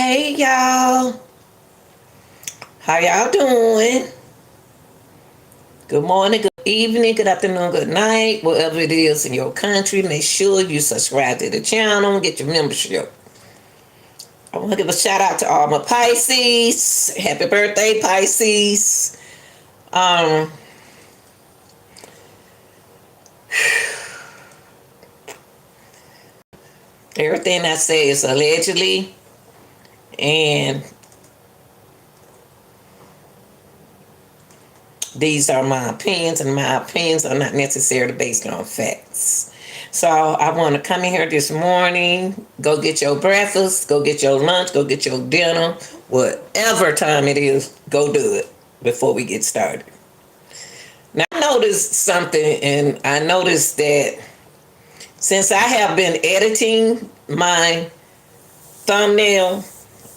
Hey y'all, how y'all doing? Good morning, good evening, good afternoon, good night, wherever it is in your country. Make sure you subscribe to the channel and get your membership. I want to give a shout out to all my Pisces. Happy birthday, Pisces. Um, Everything I say is allegedly, and these are my opinions, and my opinions are not necessarily based on facts. So I want to come in here this morning, go get your breakfast, go get your lunch, go get your dinner, whatever time it is, go do it before we get started. Now I noticed something, and I noticed that since I have been editing my thumbnail,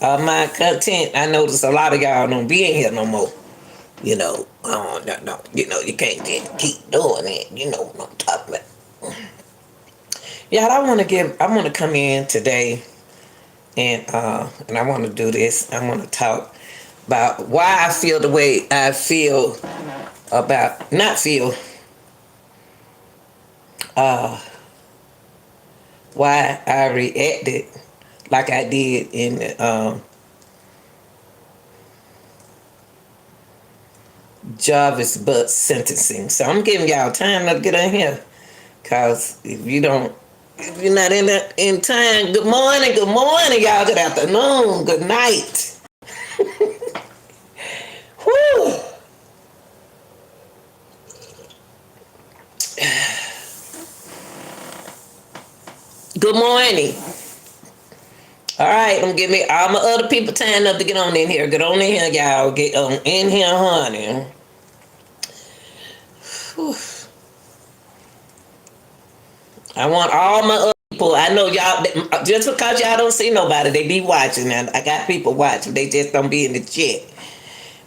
my content, I noticed a lot of y'all don't be in here no more. No, you can't just keep doing it. You know what I'm talking about. Yeah, I want to come in today, and I want to do this. I want to talk about why I feel the way I feel about, not feel, why I reacted like I did in the Jarvis Butt sentencing. So I'm giving y'all time to get in here. Cause if you're not in time, good morning, y'all, good afternoon, good night. Whew. Good morning. All right, I'm giving all my other people time up to get on in here. Get on in here, y'all. Get on in here, honey. Whew. I want all my other people. I know y'all, just because y'all don't see nobody, they be watching. And I got people watching. They just don't be in the chat.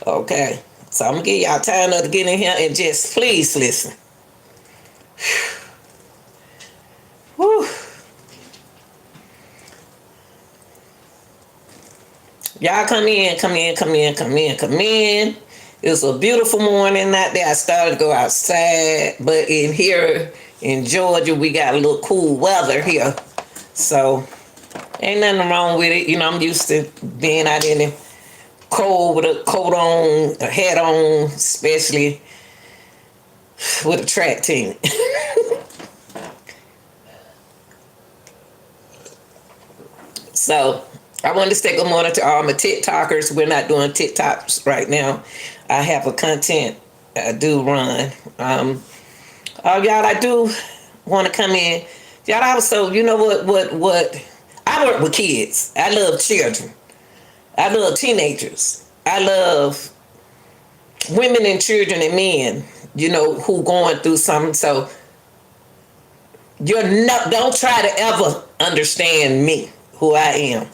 Okay. So I'm going to give y'all time to get in here and just please listen. Whew. Y'all come in. It's a beautiful morning out there. I started to go outside, but in here in Georgia, we got a little cool weather here. So ain't nothing wrong with it. I'm used to being out in the cold with a coat on, a hat on, especially with a track team. So I want to say good morning to all my TikTokers. We're not doing TikToks right now. I have a content I do run. Y'all, I do want to come in. Y'all also, you know what? I work with kids. I love children. I love teenagers. I love women and children and men, who going through something. So don't try to ever understand me, who I am.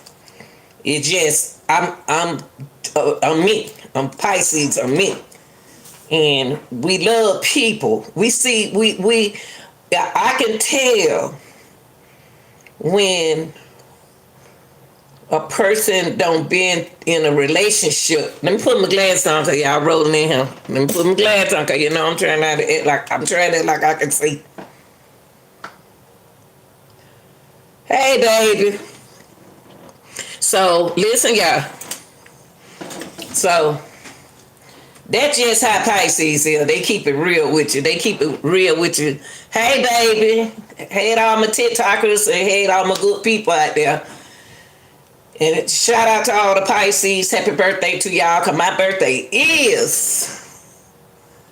It just, I'm me. I'm Pisces, I'm me. And we love people. I can tell when a person don't been in a relationship. Let me put my glasses on because y'all rolling in here. Let me put my glasses on because I'm trying not to act like I can see. Hey, baby. So listen, y'all. So that's just how Pisces is. They keep it real with you. Hey, baby. Hey, to all my TikTokers and hey, to all my good people out there. And shout out to all the Pisces. Happy birthday to y'all, because my birthday is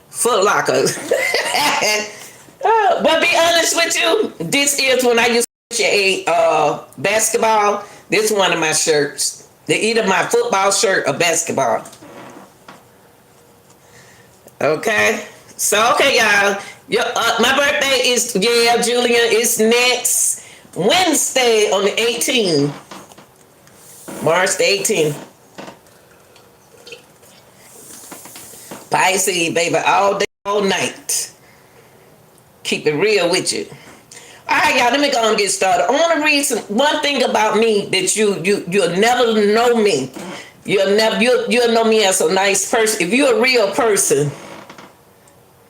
Foot Locker. But be honest with you, this is when I used to a basketball. This is one of my shirts. They're either my football shirt or basketball. Okay? So, okay, y'all. My birthday is, Julia, it's next Wednesday on the 18th. March the 18th. Pisces, baby, all day, all night. Keep it real with you. All right, y'all. Let me go and get started. I want to read one thing about me that you'll never know me. You'll know me as a nice person. If you're a real person,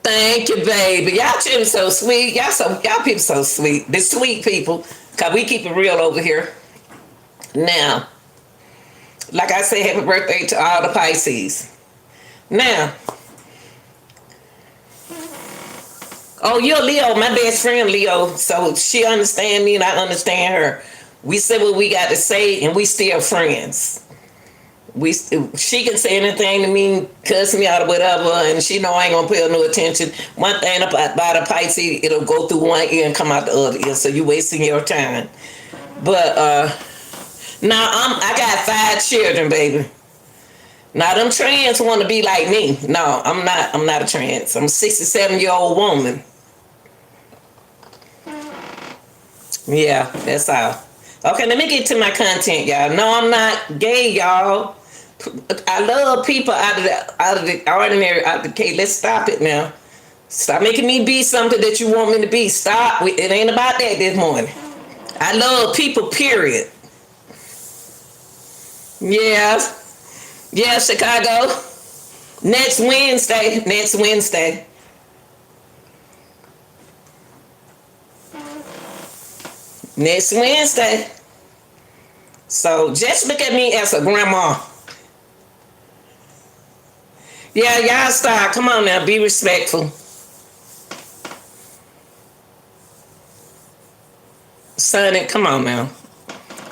thank you, baby. Y'all children so sweet. Y'all people so sweet. The sweet people, cause we keep it real over here. Now, like I say, happy birthday to all the Pisces. Now, oh, you're Leo, my best friend Leo. So she understand me and I understand her. We say what we got to say and we still friends. She can say anything to me, cuss me out or whatever, and she know I ain't gonna pay her no attention. One thing about a Pisces, it'll go through one ear and come out the other ear, so you wasting your time. But now I got 5 children, baby. Now them trans want to be like me. No, I'm not. I'm not a trans. I'm a 67-year-old woman. Yeah, that's all. Okay, let me get to my content, y'all. No, I'm not gay, y'all. I love people out of the ordinary, out of the cage. Let's stop it now. Stop making me be something that you want me to be. Stop. It ain't about that this morning. I love people, period. Yeah. Yeah, Chicago. Next Wednesday. Next Wednesday. Next Wednesday. So just look at me as a grandma. Yeah, y'all stop. Come on now, be respectful. Sonny, come on now.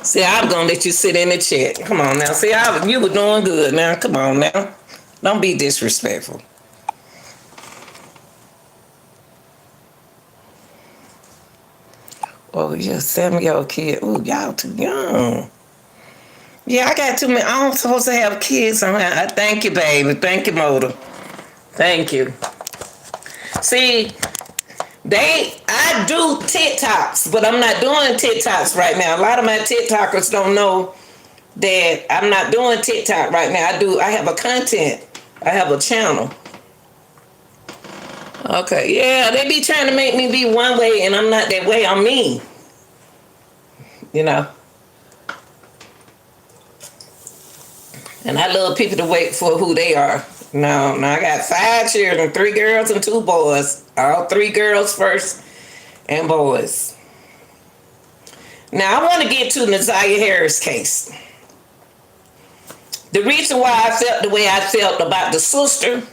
See, I'm gonna let you sit in the chat. Come on now. See, you were doing good now. Come on now. Don't be disrespectful. Oh, you're a 7-year-old kid. Ooh, y'all too young. Yeah, I got too many. I'm supposed to have kids. I thank you, baby. Thank you, Motor. Thank you. See, I do TikToks, but I'm not doing TikToks right now. A lot of my TikTokers don't know that I'm not doing TikTok right now. I have a content. I have a channel. Okay, yeah, they be trying to make me be one way, and I'm not that way. I'm me. You know. And I love people to wait for who they are. No, I got 5 children, 3 girls and 2 boys. All 3 girls first and boys. Now I want to get to Naziah Harris case. The reason why I felt the way I felt about the sister,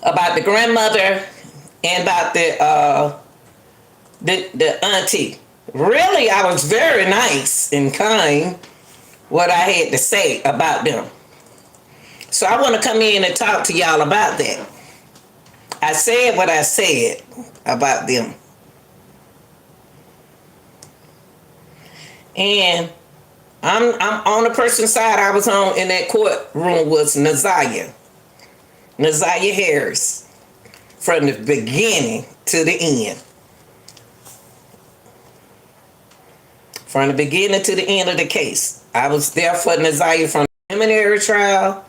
about the grandmother, and about the auntie. Really, I was very nice and kind what I had to say about them. So I want to come in and talk to y'all about that. I said what I said about them. And I'm on the person's side I was on in that courtroom was Naziah Harris, from the beginning to the end. From the beginning to the end of the case. I was there for Naziah from the preliminary trial.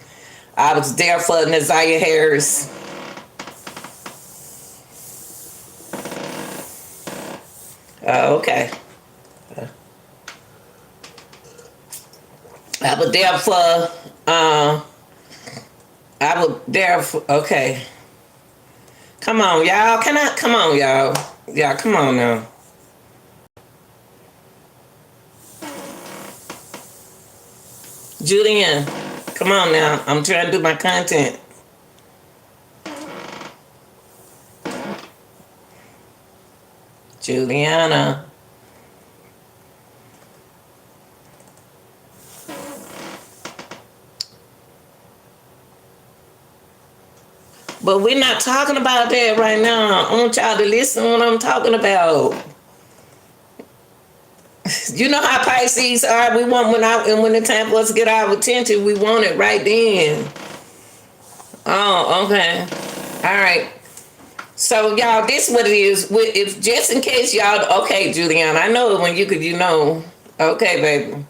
I was there for Naziah Harris. Okay. I was there for, okay. Come on, y'all. Come on, y'all. Y'all, come on now. Julian, come on now. I'm trying to do my content. Juliana. But we're not talking about that right now. I want y'all to listen to what I'm talking about. You know how Pisces are. We want when the time for us to get our attention, we want it right then. Oh, okay. All right. So y'all, this is what it is. If just in case y'all, okay, Juliana, I know when you could, you know. Okay, baby.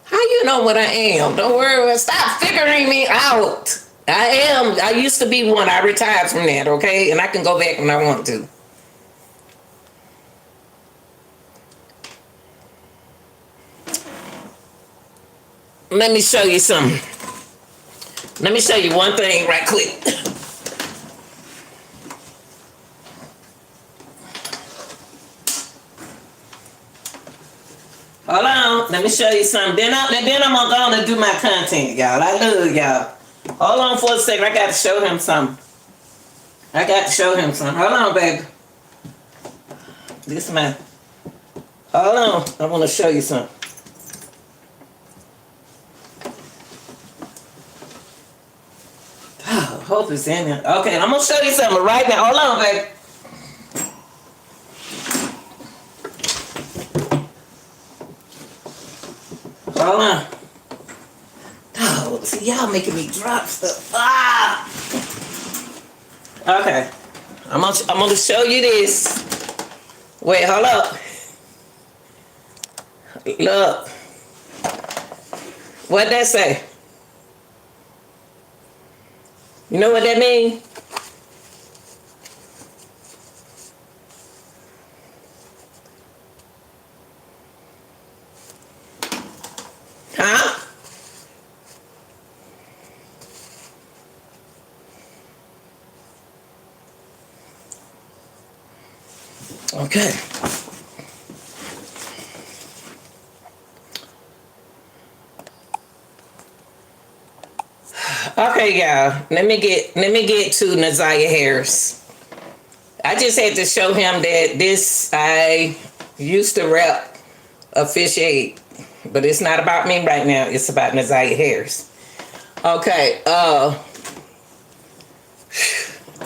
How you know what I am? Don't worry. Stop figuring me out. I am. I used to be one. I retired from that, okay? And I can go back when I want to. Let me show you something. Let me show you one thing right quick. Hold on. Let me show you something. Then I'm gonna do my content, y'all. I love y'all. Hold on for a second. I got to show him something. Hold on, baby. This man. Hold on. I want to show you something. Oh, hope it's in there. Okay, I'm going to show you something right now. Hold on, baby. Hold on. Oh, see, y'all making me drop stuff. Ah! Okay. I'm gonna show you this. Wait, hold up. Look. What'd that say? You know what that means? Huh? Okay. Okay, y'all. Let me get to Naziah Harris. I just had to show him that I used to rap officiate, but it's not about me right now. It's about Naziah Harris. Okay.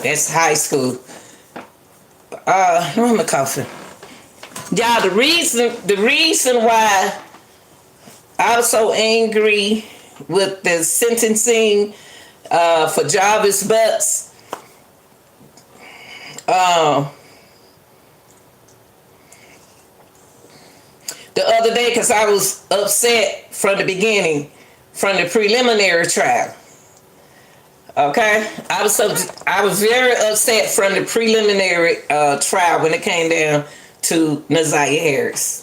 That's high school. I'm a coughing. Y'all, the reason why I was so angry with the sentencing for Jarvis Butts, the other day, because I was upset from the beginning, from the preliminary trial. Okay, I was very upset from the preliminary trial when it came down to Naziah Harris.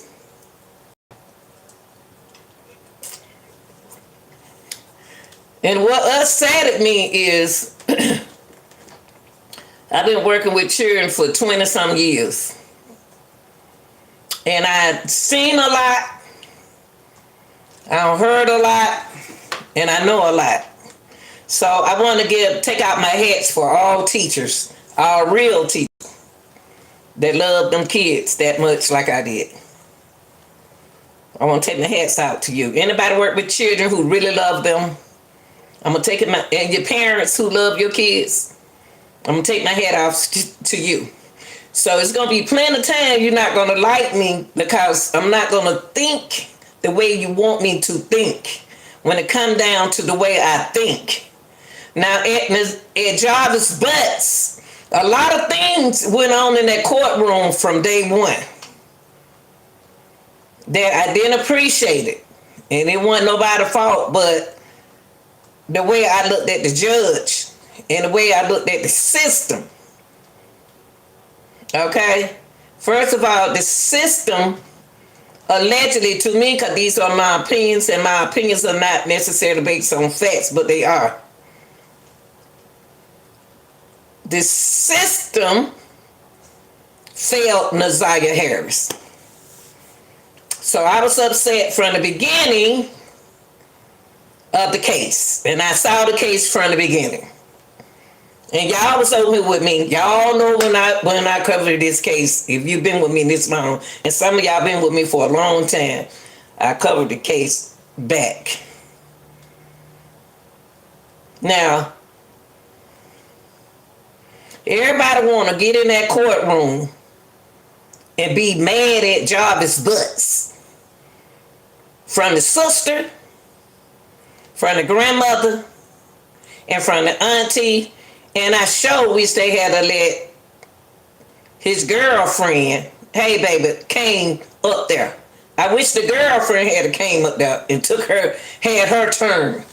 And what upset me is I've been working with children for 20 some years. And I've seen a lot, I've heard a lot, and I know a lot. So I want to take out my hats for all teachers, all real teachers that love them kids that much like I did. I want to take my hats out to you. Anybody work with children who really love them? I'm going to take it, and your parents who love your kids, I'm going to take my hat off to you. So it's going to be plenty of time you're not going to like me because I'm not going to think the way you want me to think when it comes down to the way I think. Now, at Jarvis Butts, a lot of things went on in that courtroom from day one that I didn't appreciate it. And it wasn't nobody's fault, but the way I looked at the judge and the way I looked at the system. Okay? First of all, the system, allegedly to me, because these are my opinions, and my opinions are not necessarily based on facts, but they are. The system failed Naziah Harris. So I was upset from the beginning of the case. And I saw the case from the beginning. And y'all was over here with me. Y'all know when I covered this case, if you've been with me this long, and some of y'all been with me for a long time, I covered the case back. Now, everybody want to get in that courtroom and be mad at Jarvis Butts. From the sister, from the grandmother, and from the auntie. And I sure wish they had to let his girlfriend, hey baby, came up there. I wish the girlfriend had came up there and had her turn.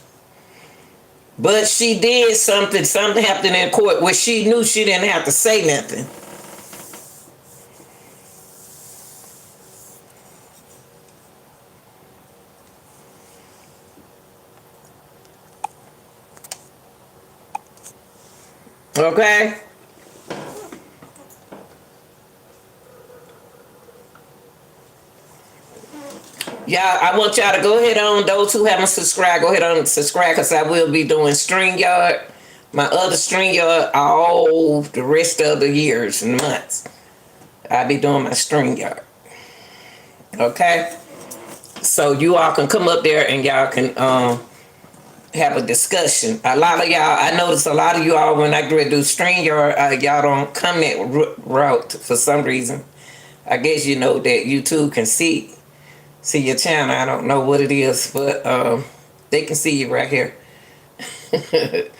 But she did something. Something happened in court where she knew she didn't have to say nothing. Okay? Y'all, I want y'all to go ahead on. Those who haven't subscribed, go ahead on and subscribe because I will be doing StreamYard. My other StreamYard all the rest of the years and months. I'll be doing my StreamYard. Okay? So you all can come up there and y'all can have a discussion. A lot of y'all, I notice a lot of you all when I get ready to do StreamYard, y'all don't come that route for some reason. I guess you know that YouTube can see your channel. I don't know what it is, but they can see you right here. They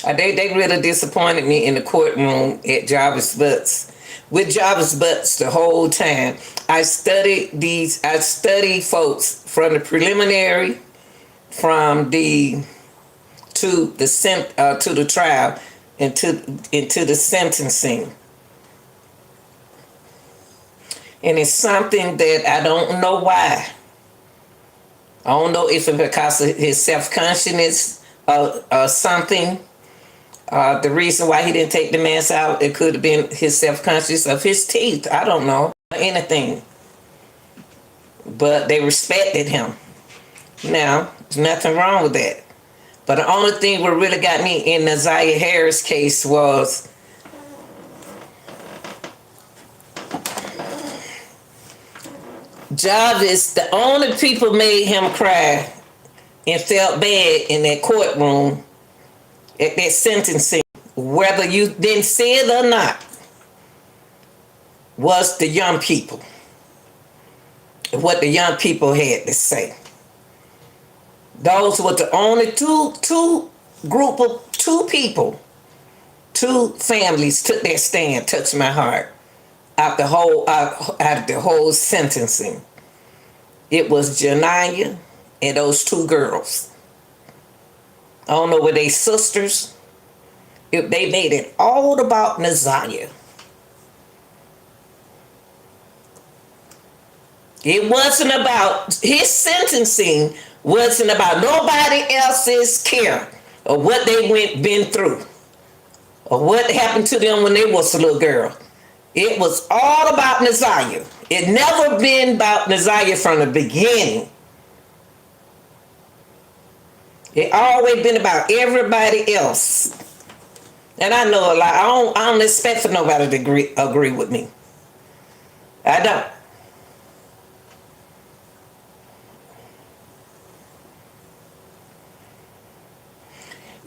really disappointed me in the courtroom at Jarvis Butts. With Jarvis Butts the whole time. I studied folks from the preliminary, from the to the trial, into the sentencing. And it's something that I don't know why. I don't know if it's because of his self-consciousness or something. The reason why he didn't take the mask out, it could have been his self-conscious of his teeth. I don't know. Anything. But they respected him. Now, there's nothing wrong with that. But the only thing what really got me in Naziah Harris case was Jarvis, the only people made him cry and felt bad in that courtroom at that sentencing, whether you didn't say it or not, was the young people. What the young people had to say. Those were the only two people, two families took their stand, touched my heart. Out of the whole sentencing, it was Janiyah and those two girls. I don't know were they sisters. If they made it all about Naziah. It wasn't about his sentencing. Wasn't about nobody else's care or what they been through or what happened to them when they was a little girl. It was all about Naziah. It never been about Naziah from the beginning. It always been about everybody else. And I know a lot. I don't expect for nobody to agree with me. I don't.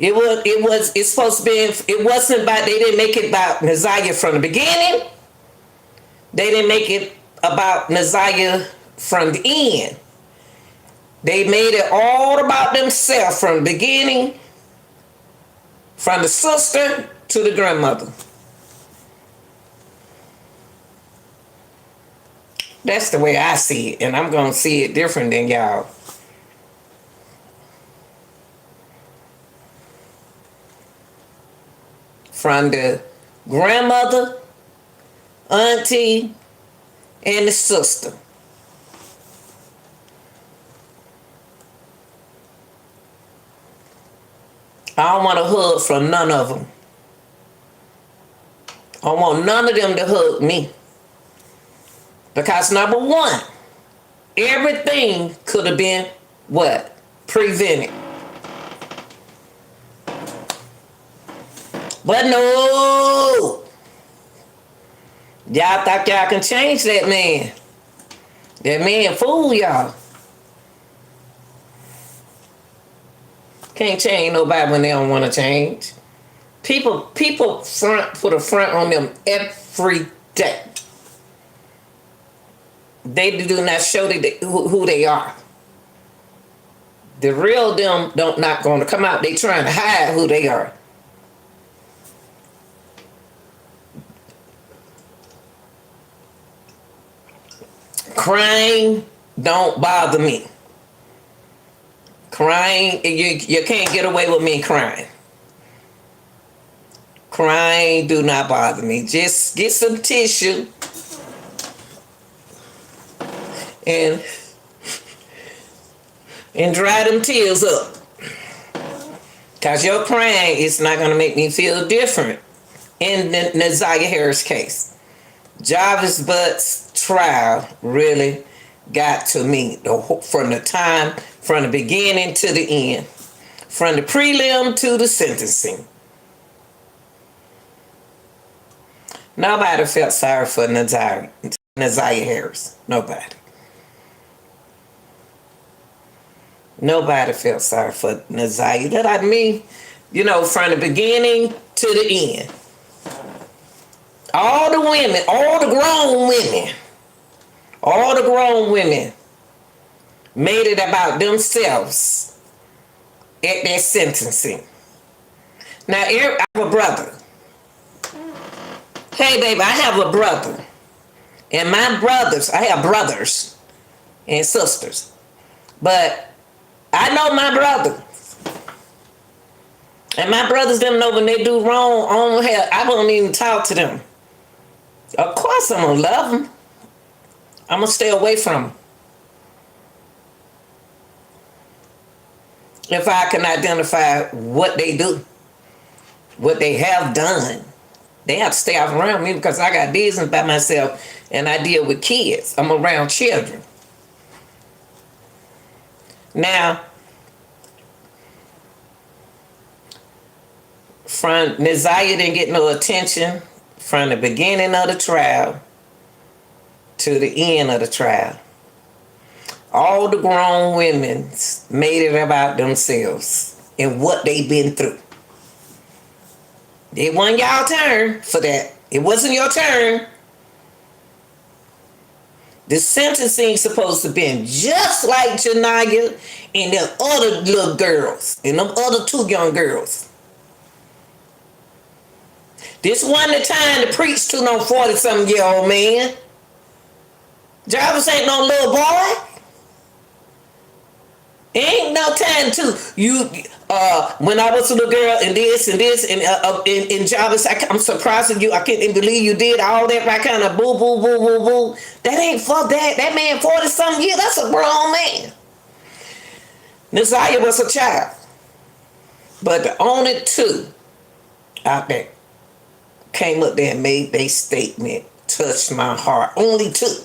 It's supposed to be, it wasn't about, they didn't make it about Naziah from the beginning. They didn't make it about Naziah from the end. They made it all about themselves from the beginning, from the sister to the grandmother. That's the way I see it, and I'm going to see it different than y'all. From the grandmother, auntie, and the sister. I don't want a hug from none of them. I don't want none of them to hug me. Because number one, everything could have been what? Prevented. But no. Y'all thought y'all can change that man. That man fool y'all. Can't change nobody when they don't want to change. People put a front on them every day. They do not show who they are. The real them not going to come out. They trying to hide who they are. Crime don't bother me. Crying, you can't get away with me crying. Crying do not bother me. Just get some tissue and dry them tears up. Because your crying is not going to make me feel different in the Naziah Harris case. Jarvis Butt's trial really got to me from the beginning to the end. From the prelim to the sentencing. Nobody felt sorry for Naziah Harris. Nobody. Nobody felt sorry for Naziah. That I mean, from the beginning to the end. All the women, all the grown women made it about themselves at their sentencing. Now, I have a brother. Hey, baby, I have a brother. And I have brothers and sisters. But I know my brother. And my brothers, them know when they do wrong, I won't even talk to them. Of course I'm going to love them. I'm going to stay away from them. If I can identify what they do, what they have done. They have to stay off around me because I got business by myself and I deal with kids. I'm around children. Now, from Naziah didn't get no attention from the beginning of the trial to the end of the trial. All the grown women made it about themselves and what they've been through. It wasn't y'all turn for that. It wasn't your turn. The sentencing supposed to have been just like Janiyah and them other little girls and them other two young girls. This wasn't the time to preach to no 40-something-year-old man. Jarvis ain't no little boy. Ain't no time to when I was a little girl and this and Jarvis, I'm surprised at you. I can't even believe you did all that right kind of boo boo boo boo boo. That ain't for that. That man 40-something years. That's a grown man. Naziah was a child, but the only two out there came up there and made their statement, touched my heart. Only two.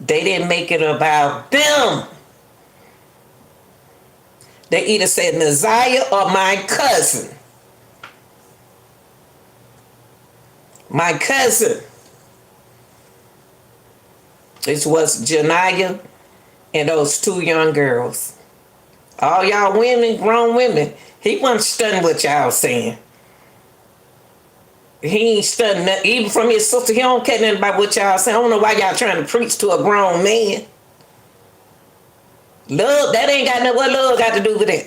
They didn't make it about them. They either said Naziah or my cousin. My cousin. This was Janiyah and those two young girls. All y'all women, grown women, he wasn't studying what y'all saying. He ain't studying nothing. Even from his sister, he don't care nothing about what y'all saying. I don't know why y'all trying to preach to a grown man. Love, that ain't got nothing. What love got to do with that?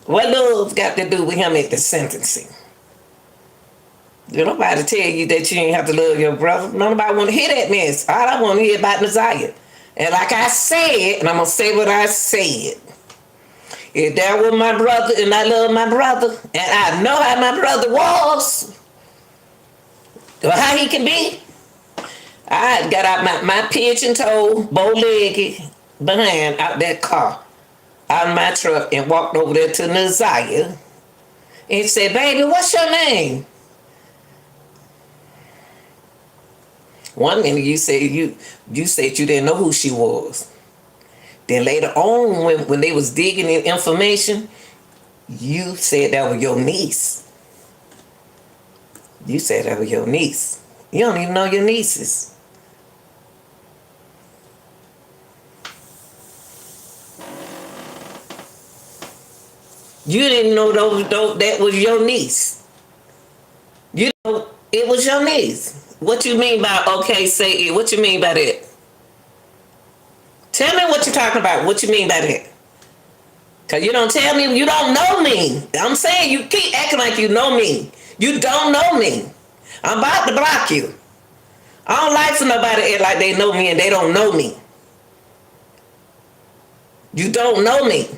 What love got to do with him at the sentencing? Nobody tell you that you ain't have to love your brother. Nobody want to hear that mess. All I want to hear about Naziah. And like I said, and I'm going to say what I said. If that was my brother and I love my brother, and I know how my brother was, or how he can be, I got out my pigeon-toed, bow-legged behind out that car, out of my truck, and walked over there to Naziah and said, "Baby, what's your name?" One minute you said you didn't know who she was. Then later on, when they was digging in information, you said that was your niece. You said that was your niece. You don't even know your nieces. You didn't know that was your niece. You know it was your niece. What you mean by okay, say it? What you mean by that? Tell me what you're talking about. What you mean by that? Because you don't tell me you don't know me. I'm saying you keep acting like you know me. You don't know me. I'm about to block you. I don't like for nobody to act like they know me and they don't know me. You don't know me.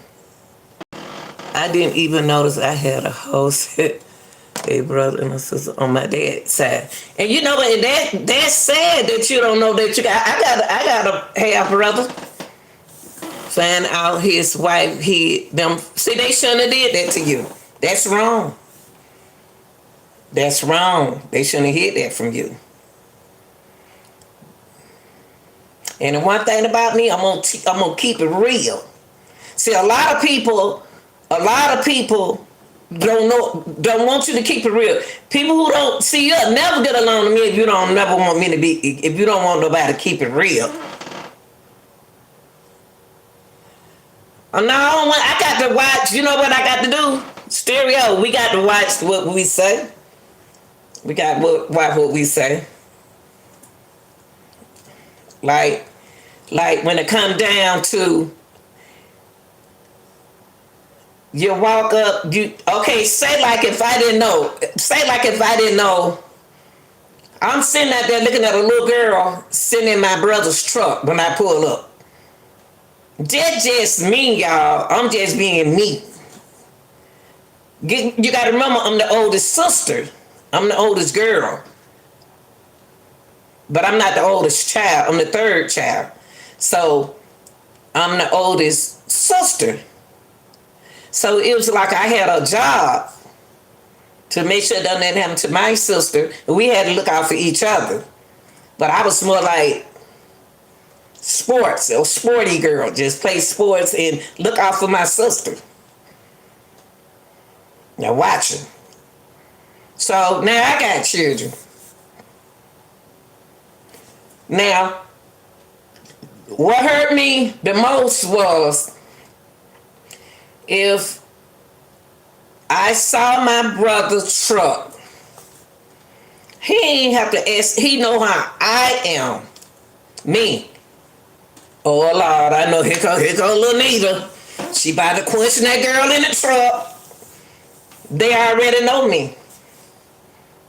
I didn't even notice I had a host, a brother and a sister on my dad's side. And you know what? That's sad that you don't know that you got. I got a half brother. Find out his wife. Them. See, they shouldn't have did that to you. That's wrong. That's wrong. They shouldn't have hid that from you. And the one thing about me, I'm gonna keep it real. See, a lot of people don't want you to keep it real. People who don't see, you'll never get along with me if you don't never want me to be. If you don't want nobody to keep it real. Oh, no, I got to watch. You know what I got to do? Stereo. We got to watch what we say. We got to watch what we say. Like when it come down to you walk up, say like if I didn't know. I'm sitting out there looking at a little girl sitting in my brother's truck when I pull up. That's just me, y'all. I'm just being me. You gotta remember, I'm the oldest sister. I'm the oldest girl. But I'm not the oldest child. I'm the third child. So I'm the oldest sister. So it was like I had a job to make sure that didn't happen to my sister. We had to look out for each other. But I was more like sports, a sporty girl. Just play sports and look out for my sister. Now watch her. So now I got children. Now, what hurt me the most was if I saw my brother's truck, he ain't have to ask, he know how I am. Me. Oh Lord, I know here go little Nita. She about to question that girl in the truck. They already know me.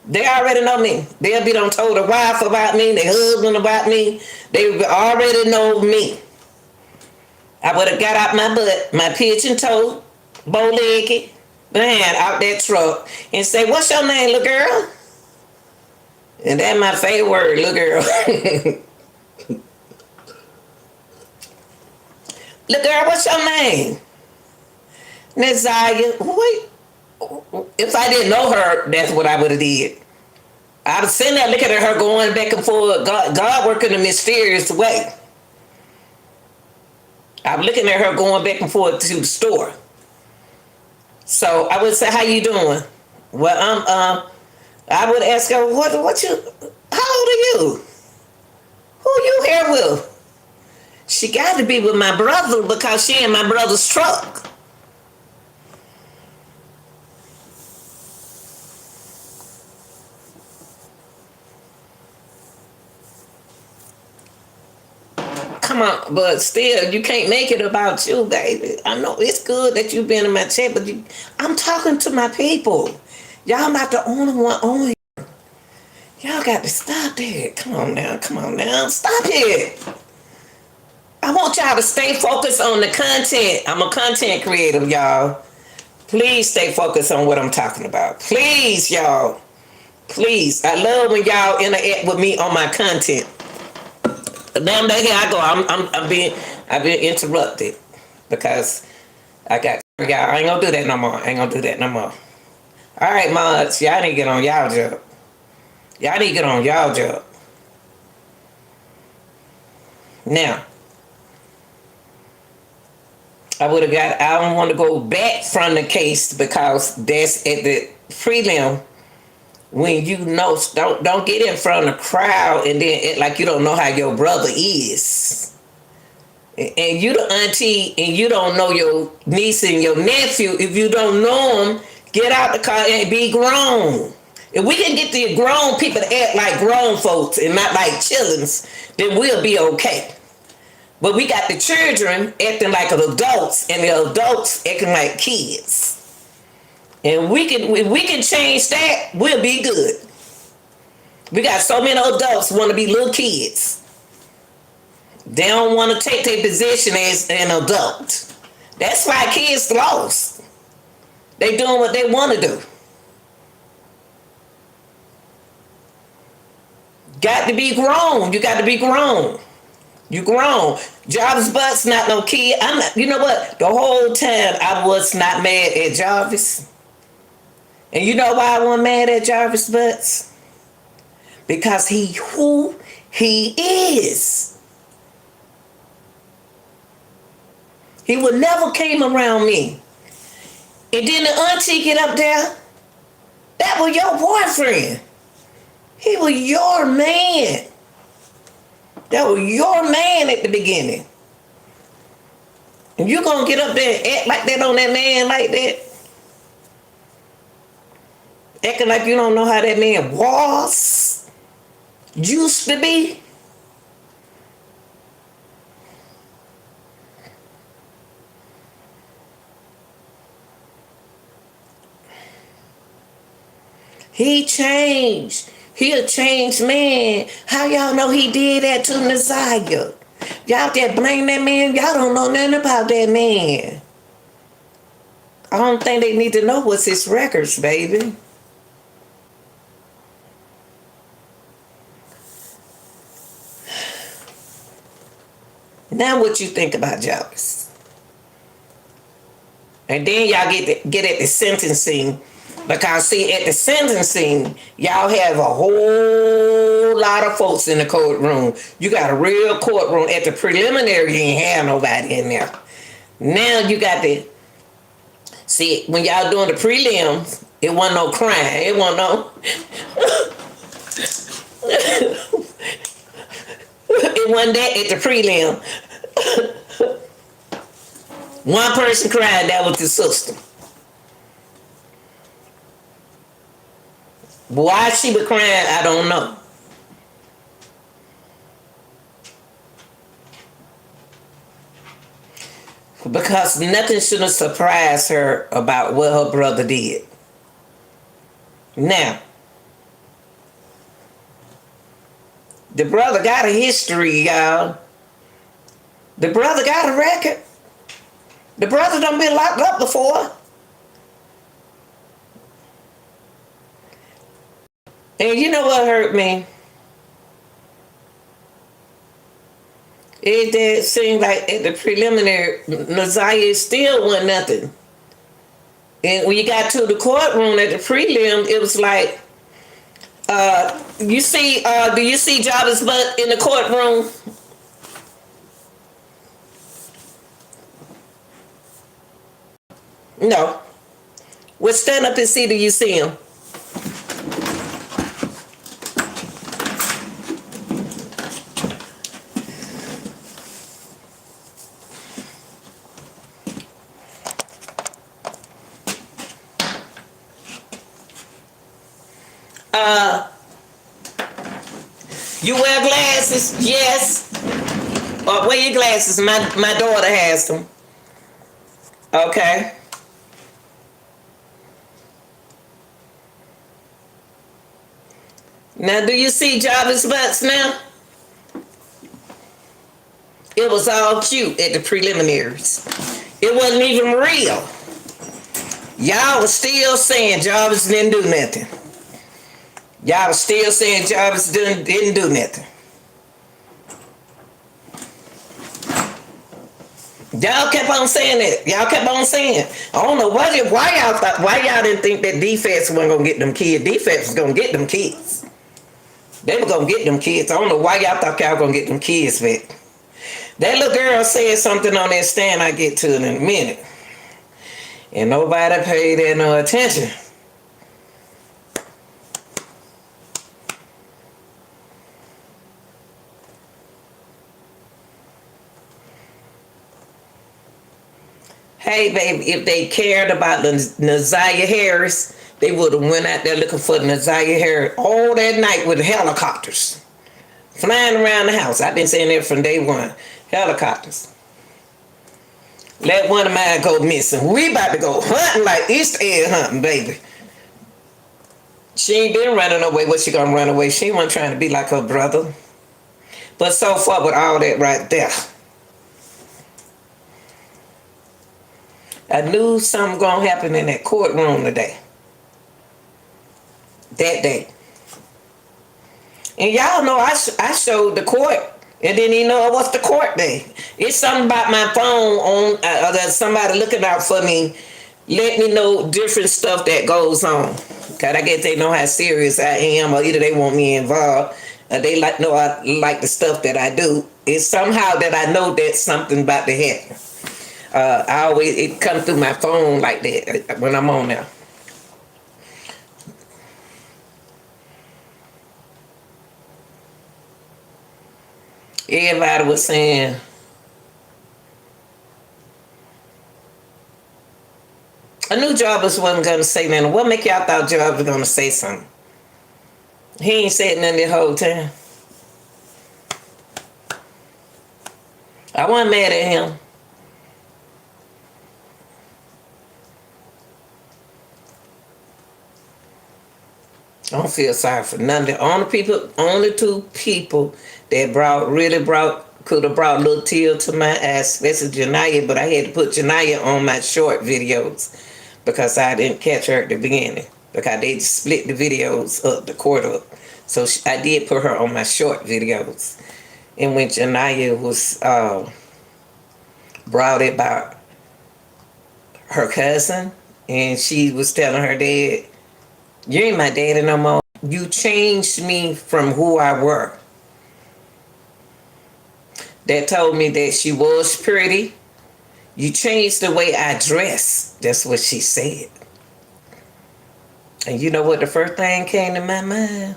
They already know me. They'll be done told their wife about me, their husband about me. They already know me. I would have got out my butt, my pigeon toe, bow-legged, man, out that truck and say, "What's your name, little girl?" And that's my favorite word, little girl. Little girl, what's your name? Naziah. Wait. If I didn't know her, that's what I would have did. I was sitting there looking at her going back and forth. God working in a mysterious way. I'm looking at her going back and forth to the store. So I would say, "How you doing?" Well, I would ask her, "What you? How old are you? Who you here with?" She got to be with my brother because she in my brother's truck. Come on, but still, you can't make it about you, baby. I know it's good that you've been in my chat, but I'm talking to my people. Y'all not the only one on here. Y'all got to stop that. Come on now, stop it. I want y'all to stay focused on the content. I'm a content creator, y'all. Please stay focused on what I'm talking about. Please, y'all. Please. I love when y'all interact with me on my content. Damn day, here I go. I've been interrupted because I got y'all. I ain't gonna do that no more. All right, mods, y'all need to get on y'all job. Now, I don't want to go back from the case because that's at the prelim. When you know, don't get in front of the crowd and then act like you don't know how your brother is. And you the auntie and you don't know your niece and your nephew. If you don't know them, get out the car and be grown. If we can get the grown people to act like grown folks and not like childrens, then we'll be okay. But we got the children acting like adults and the adults acting like kids. And if we can change that, we'll be good. We got so many adults want to be little kids. They don't want to take their position as an adult. That's why kids lost. They doing what they want to do. Got to be grown. You got to be grown. You grown. Jarvis Butt's not no kid. I'm not. You know what? The whole time I was not mad at Jarvis. And you know why I wasn't mad at Jarvis Butts? Because he who he is. He would never came around me. And then the auntie get up there. That was your boyfriend. He was your man. That was your man at the beginning. And you gonna get up there and act like that on that man like that? Acting like you don't know how that man was, used to be. He changed. He a changed man. How y'all know he did that to Naziah? Y'all that blame that man, y'all don't know nothing about that man. I don't think they need to know what's his records, baby. Now what you think about Jarvis? And then y'all get at the sentencing. Because see, at the sentencing, y'all have a whole lot of folks in the courtroom. You got a real courtroom. At the preliminary, you ain't have nobody in there. Now you got the, see, when y'all doing the prelims, it wasn't no crime. It wasn't no, it wasn't that at the prelim. One person cried, that was the sister. Why she was crying, I don't know. Because nothing should have surprised her about what her brother did. Now, the brother got a history, y'all. The brother got a record. The brother done been locked up before. And you know what hurt me? It did seem like at the preliminary, Naziah still wasn't nothing. And when you got to the courtroom at the prelim, it was like, you see, do you see Jarvis Butt in the courtroom? No. Well, stand up and see, do you see him? You wear glasses? Yes. Or wear your glasses. My daughter has them. Okay. Now, do you see Jarvis Butts now? It was all cute at the preliminaries. It wasn't even real. Y'all was still saying Jarvis didn't do nothing. Y'all was still saying Jarvis didn't do nothing. Y'all kept on saying that. Y'all kept on saying. I don't know why y'all didn't think that defense wasn't gonna get them kids. Defense was gonna get them kids. They were gonna get them kids. I don't know why y'all thought y'all gonna get them kids back. That little girl said something on that stand. I get to it in a minute. And nobody paid that no attention. Hey, baby, if they cared about the Naziah Harris, they would have went out there looking for Naziah Harris all that night with helicopters. Flying around the house. I've been saying that from day one. Helicopters. Let one of mine go missing. We about to go hunting like Easter egg hunting, baby. She ain't been running away. What she gonna run away? She wasn't trying to be like her brother. But so far with all that right there, I knew something gonna happen in that courtroom today. That day. And y'all know I showed the court and didn't even know it was the court day. It's something about my phone on that somebody looking out for me, let me know different stuff that goes on. Cause I guess they know how serious I am, or either they want me involved, or they know I like the stuff that I do. It's somehow that I know that something about to happen. It comes through my phone like that when I'm on there. Everybody was saying, I knew Jarvis wasn't going to say nothing. What make y'all thought Jarvis was going to say something? He ain't said nothing the whole time. I wasn't mad at him. I don't feel sorry for none of the only two people that could have brought a little tear to my eyes. This is Janiyah, but I had to put Janiyah on my short videos because I didn't catch her at the beginning because they split the videos up, the court up. So I did put her on my short videos. And when Janiyah was brought it about her cousin, and she was telling her dad, you ain't my daddy no more. You changed me from who I were. That told me that she was pretty. You changed the way I dress. That's what she said. And you know what the first thing came to my mind?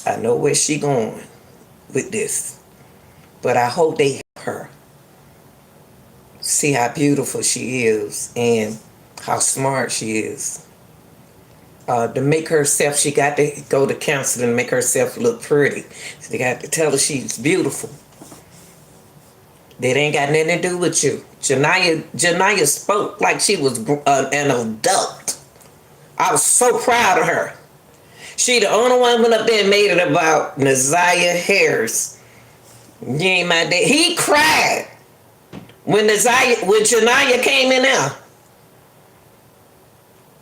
I know where she going with this. But I hope they help her see how beautiful she is and how smart she is. To make herself, she got to go to counseling to make herself look pretty. They got to tell her she's beautiful. That ain't got nothing to do with you. Janiyah spoke like she was an adult. I was so proud of her. She the only one went up there and made it about Naziah Harris. You ain't my dad. He cried when Janiyah came in there.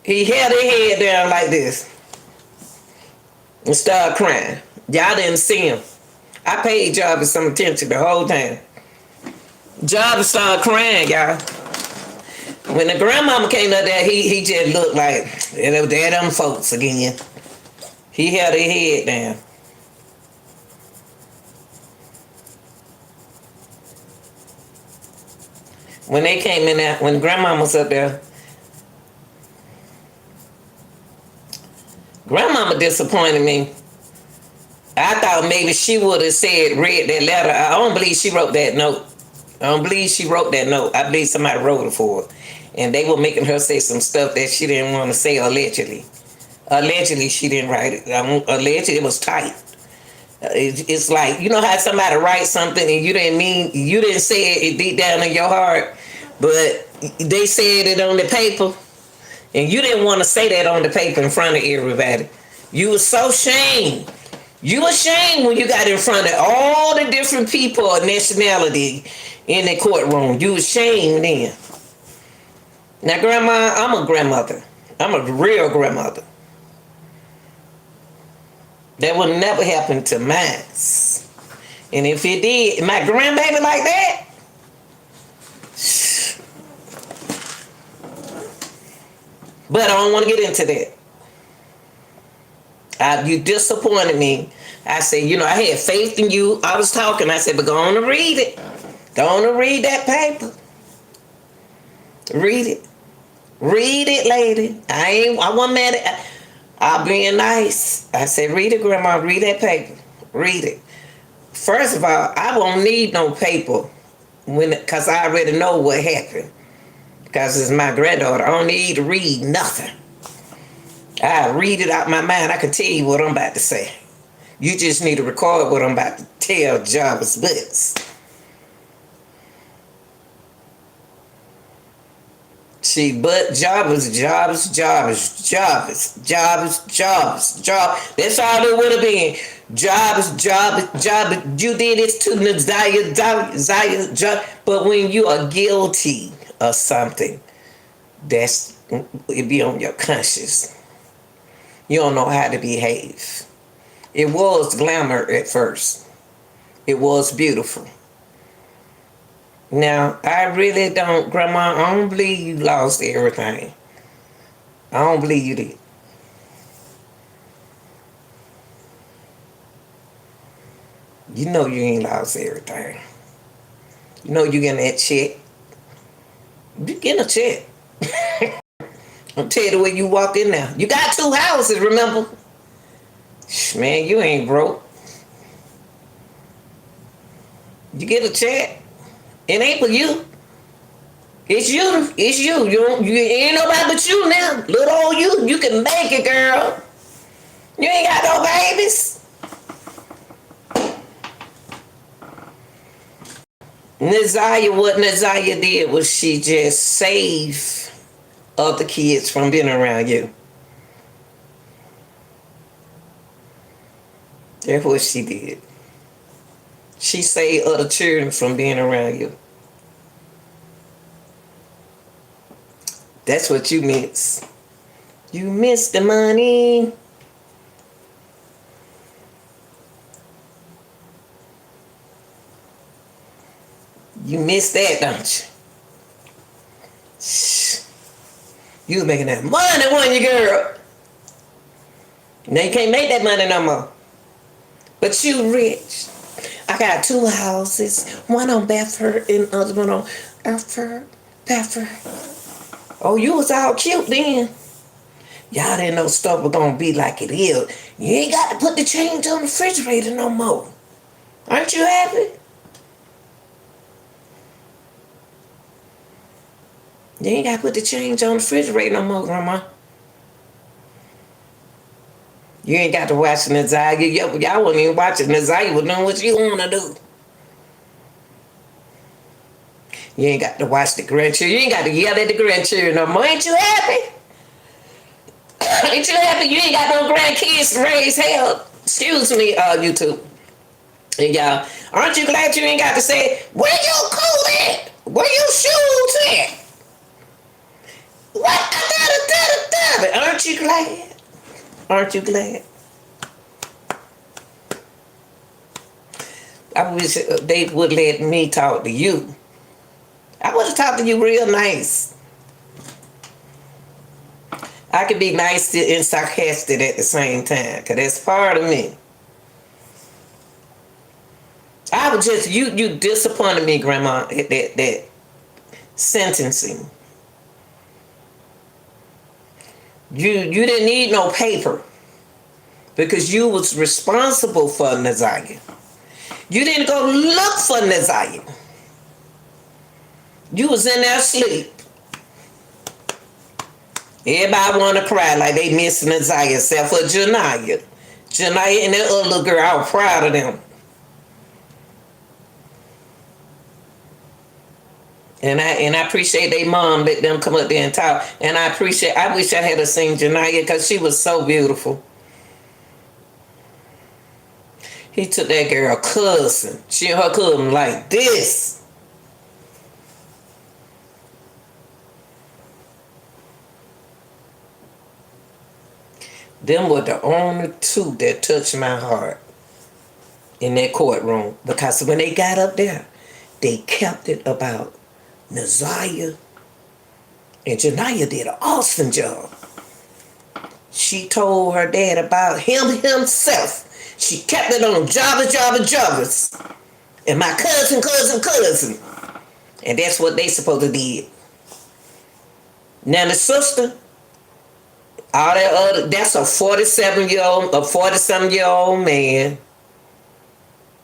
He held his head down like this and started crying. Y'all didn't see him. I paid Jarvis some attention the whole time. Jarvis started crying, y'all. When the grandmama came up there, he just looked like, there them folks again. He held his head down. When they came in there, when grandmama was up there, grandmama disappointed me. I thought maybe she would have read that letter. I don't believe she wrote that note. I believe somebody wrote it for her. And they were making her say some stuff that she didn't want to say allegedly. Allegedly, she didn't write it. Allegedly, it was tight. It's like, you know how somebody writes something and you didn't say it deep down in your heart, but they said it on the paper. And you didn't want to say that on the paper in front of everybody. You were so ashamed. You were ashamed when you got in front of all the different people of nationality in the courtroom. You were ashamed then. Now, Grandma, I'm a grandmother. I'm a real grandmother. That would never happen to mine. And if it did, my grandbaby like that, but I don't want to get into that. You disappointed me. I said, I had faith in you. I was talking. I said, but go on and read it. Go on and read that paper. Read it. Read it, lady. I wasn't mad at I'll being nice. I said, read it, Grandma. Read that paper. Read it. First of all, I won't need no paper because I already know what happened. Because it's my granddaughter. I don't need to read nothing. I read it out my mind. I can tell you what I'm about to say. You just need to record what I'm about to tell Jarvis Butts. But jobs. That's all it would have been. Jobs. You did this to Naziah, job. But when you are guilty of something, it be on your conscience. You don't know how to behave. It was glamour at first. It was beautiful. Now, I really don't, Grandma, I don't believe you lost everything. I don't believe you did. You know you ain't lost everything. You know you getting that check. You getting a check. I'm tell you the way you walk in there. You got 2 houses, remember? Man, you ain't broke. You get a check. It ain't for you. It's you. It's you. You ain't nobody but you now. Little old you. You can make it, girl. You ain't got no babies. What Naziah did was she just saved other kids from being around you. That's what she did. She saved other children from being around you. That's what you miss. You miss the money. You miss that, don't you? You was making that money, wasn't you, girl? Now you can't make that money no more. But you rich. I got 2 houses, one on Bedford and the other one on Bedford. Oh, you was all cute then. Y'all didn't know stuff was gonna be like it is. You ain't got to put the change on the refrigerator no more. Aren't you happy? You ain't got to put the change on the refrigerator no more, Grandma. You ain't got to watch Naziah. Y'all wasn't even watching. Naziah was doing what you want to do. You ain't got to watch the grandchildren. You ain't got to yell at the grandchildren no more. Ain't you happy? Ain't you happy you ain't got no grandkids to raise hell? Excuse me, YouTube. And y'all, aren't you glad you ain't got to say, where your coat at? Where your shoes at? What? Aren't you glad? Aren't you glad? I wish they would let me talk to you. I would have talked to you real nice. I could be nice and sarcastic at the same time, because that's part of me. I was just, you disappointed me, Grandma, at that sentencing. You didn't need no paper because you was responsible for Naziah. You didn't go look for Naziah. You was in there asleep. Everybody want to cry like they miss Naziah except for Janiyah. Janiyah and that other little girl, I was proud of them. And I appreciate their mom let them come up there and talk. And I wish I had seen Janiyah because she was so beautiful. He took that girl cousin. She and her cousin like this. Them were the only 2 that touched my heart in that courtroom. Because when they got up there, they kept it about Naziah, and Janiyah did an awesome job. She told her dad about him himself. She kept it on jobbers. And my cousin. And that's what they supposed to did. Now the sister, all that other, that's a 40-something-year-old man.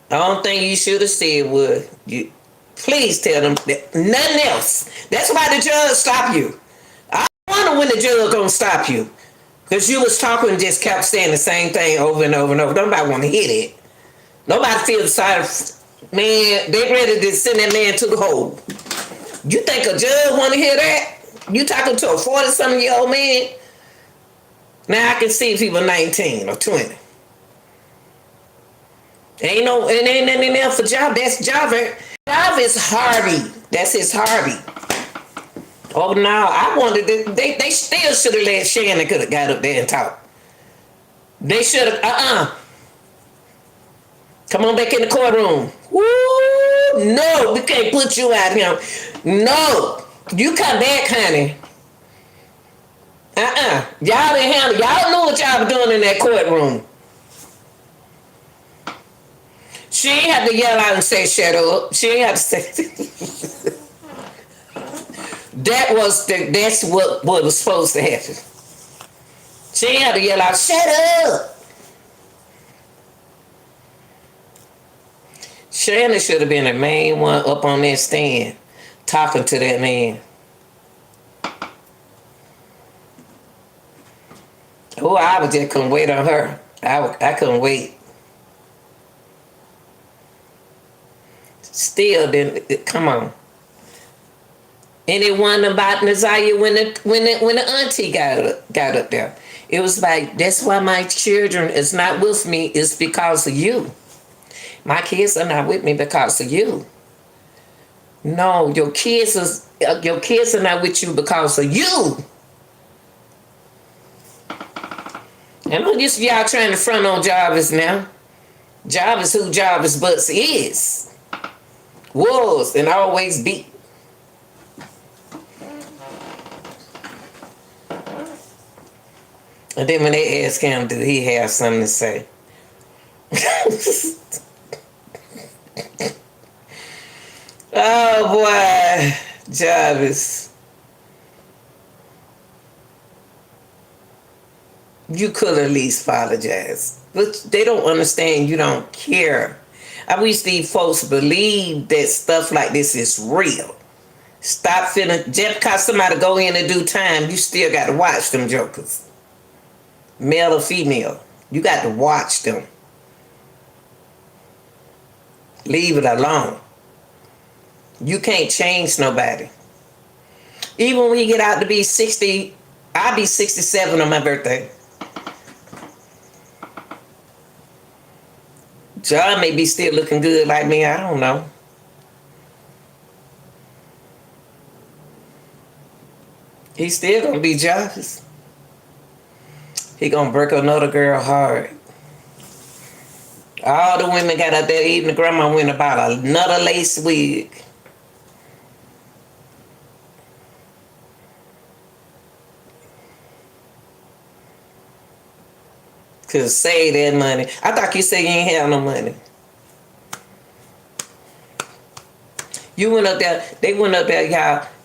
I don't think you should have said what you. Please tell them that nothing else. That's why the judge stopped you. I wonder when the judge gonna stop you. Because you was talking and just kept saying the same thing over and over and over. Nobody want to hear that. Nobody feels sorry. Man, they ready to send that man to the hole. You think a judge want to hear that? You talking to a 40-something-year-old man? Now I can see if he was 19 or 20. Ain't no, it ain't nothing else for Job. That's Job. Job is Harvey. That's his Harvey. Oh no, I wanted to, they still should have let Shannon could have got up there and talked. They should have, Come on back in the courtroom. Woo! No, we can't put you out here. No, you come back, honey. Y'all didn't handle. Y'all knew what y'all were doing in that courtroom. She ain't have to yell out and say shut up. She ain't have to say. That's what was supposed to happen. She ain't have to yell out, shut up. Shannon should have been the main one up on that stand talking to that man. Oh, I was just couldn't wait on her. I couldn't wait. Still didn't come on. And it wasn't about Naziah when the auntie got up there. It was like, that's why my children is not with me, it's because of you. My kids are not with me because of you. No, your kids are not with you because of you. And I'm used to y'all trying to front on Jarvis now. Jarvis who Jarvis Butts is. Was and always be. And then when they ask him, do he have something to say? Oh boy, Jarvis. You could at least apologize. But they don't understand you don't care. I wish these folks believe that stuff like this is real. Stop feeling, just because somebody go in and do time, you still got to watch them jokers. Male or female. You got to watch them. Leave it alone. You can't change nobody. Even when you get out to be 60, I'll be 67 on my birthday. John may be still looking good like me, I don't know. He's still gonna be Jarvis. He gonna break another girl hard. All the women got out there, even the grandma went about another lace wig. Could save that money. I thought you said you ain't have no money. You went up there, they went up there,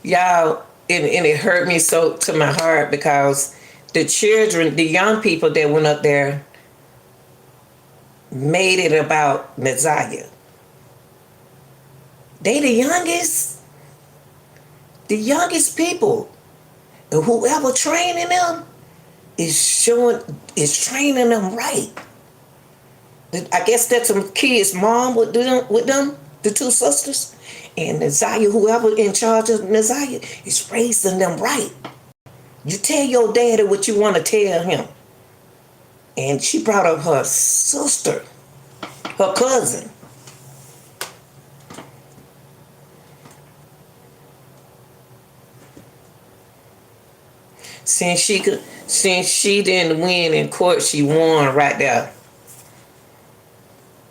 y'all, and it hurt me so to my heart because the children, the young people that went up there made it about Naziah. They the youngest people. And whoever training them is training them right. I guess that's some kids' mom with them, the two sisters. And Naziah, whoever in charge of Naziah, is raising them right. You tell your daddy what you want to tell him. And she brought up her sister, her cousin. Since she didn't win in court, she won right there.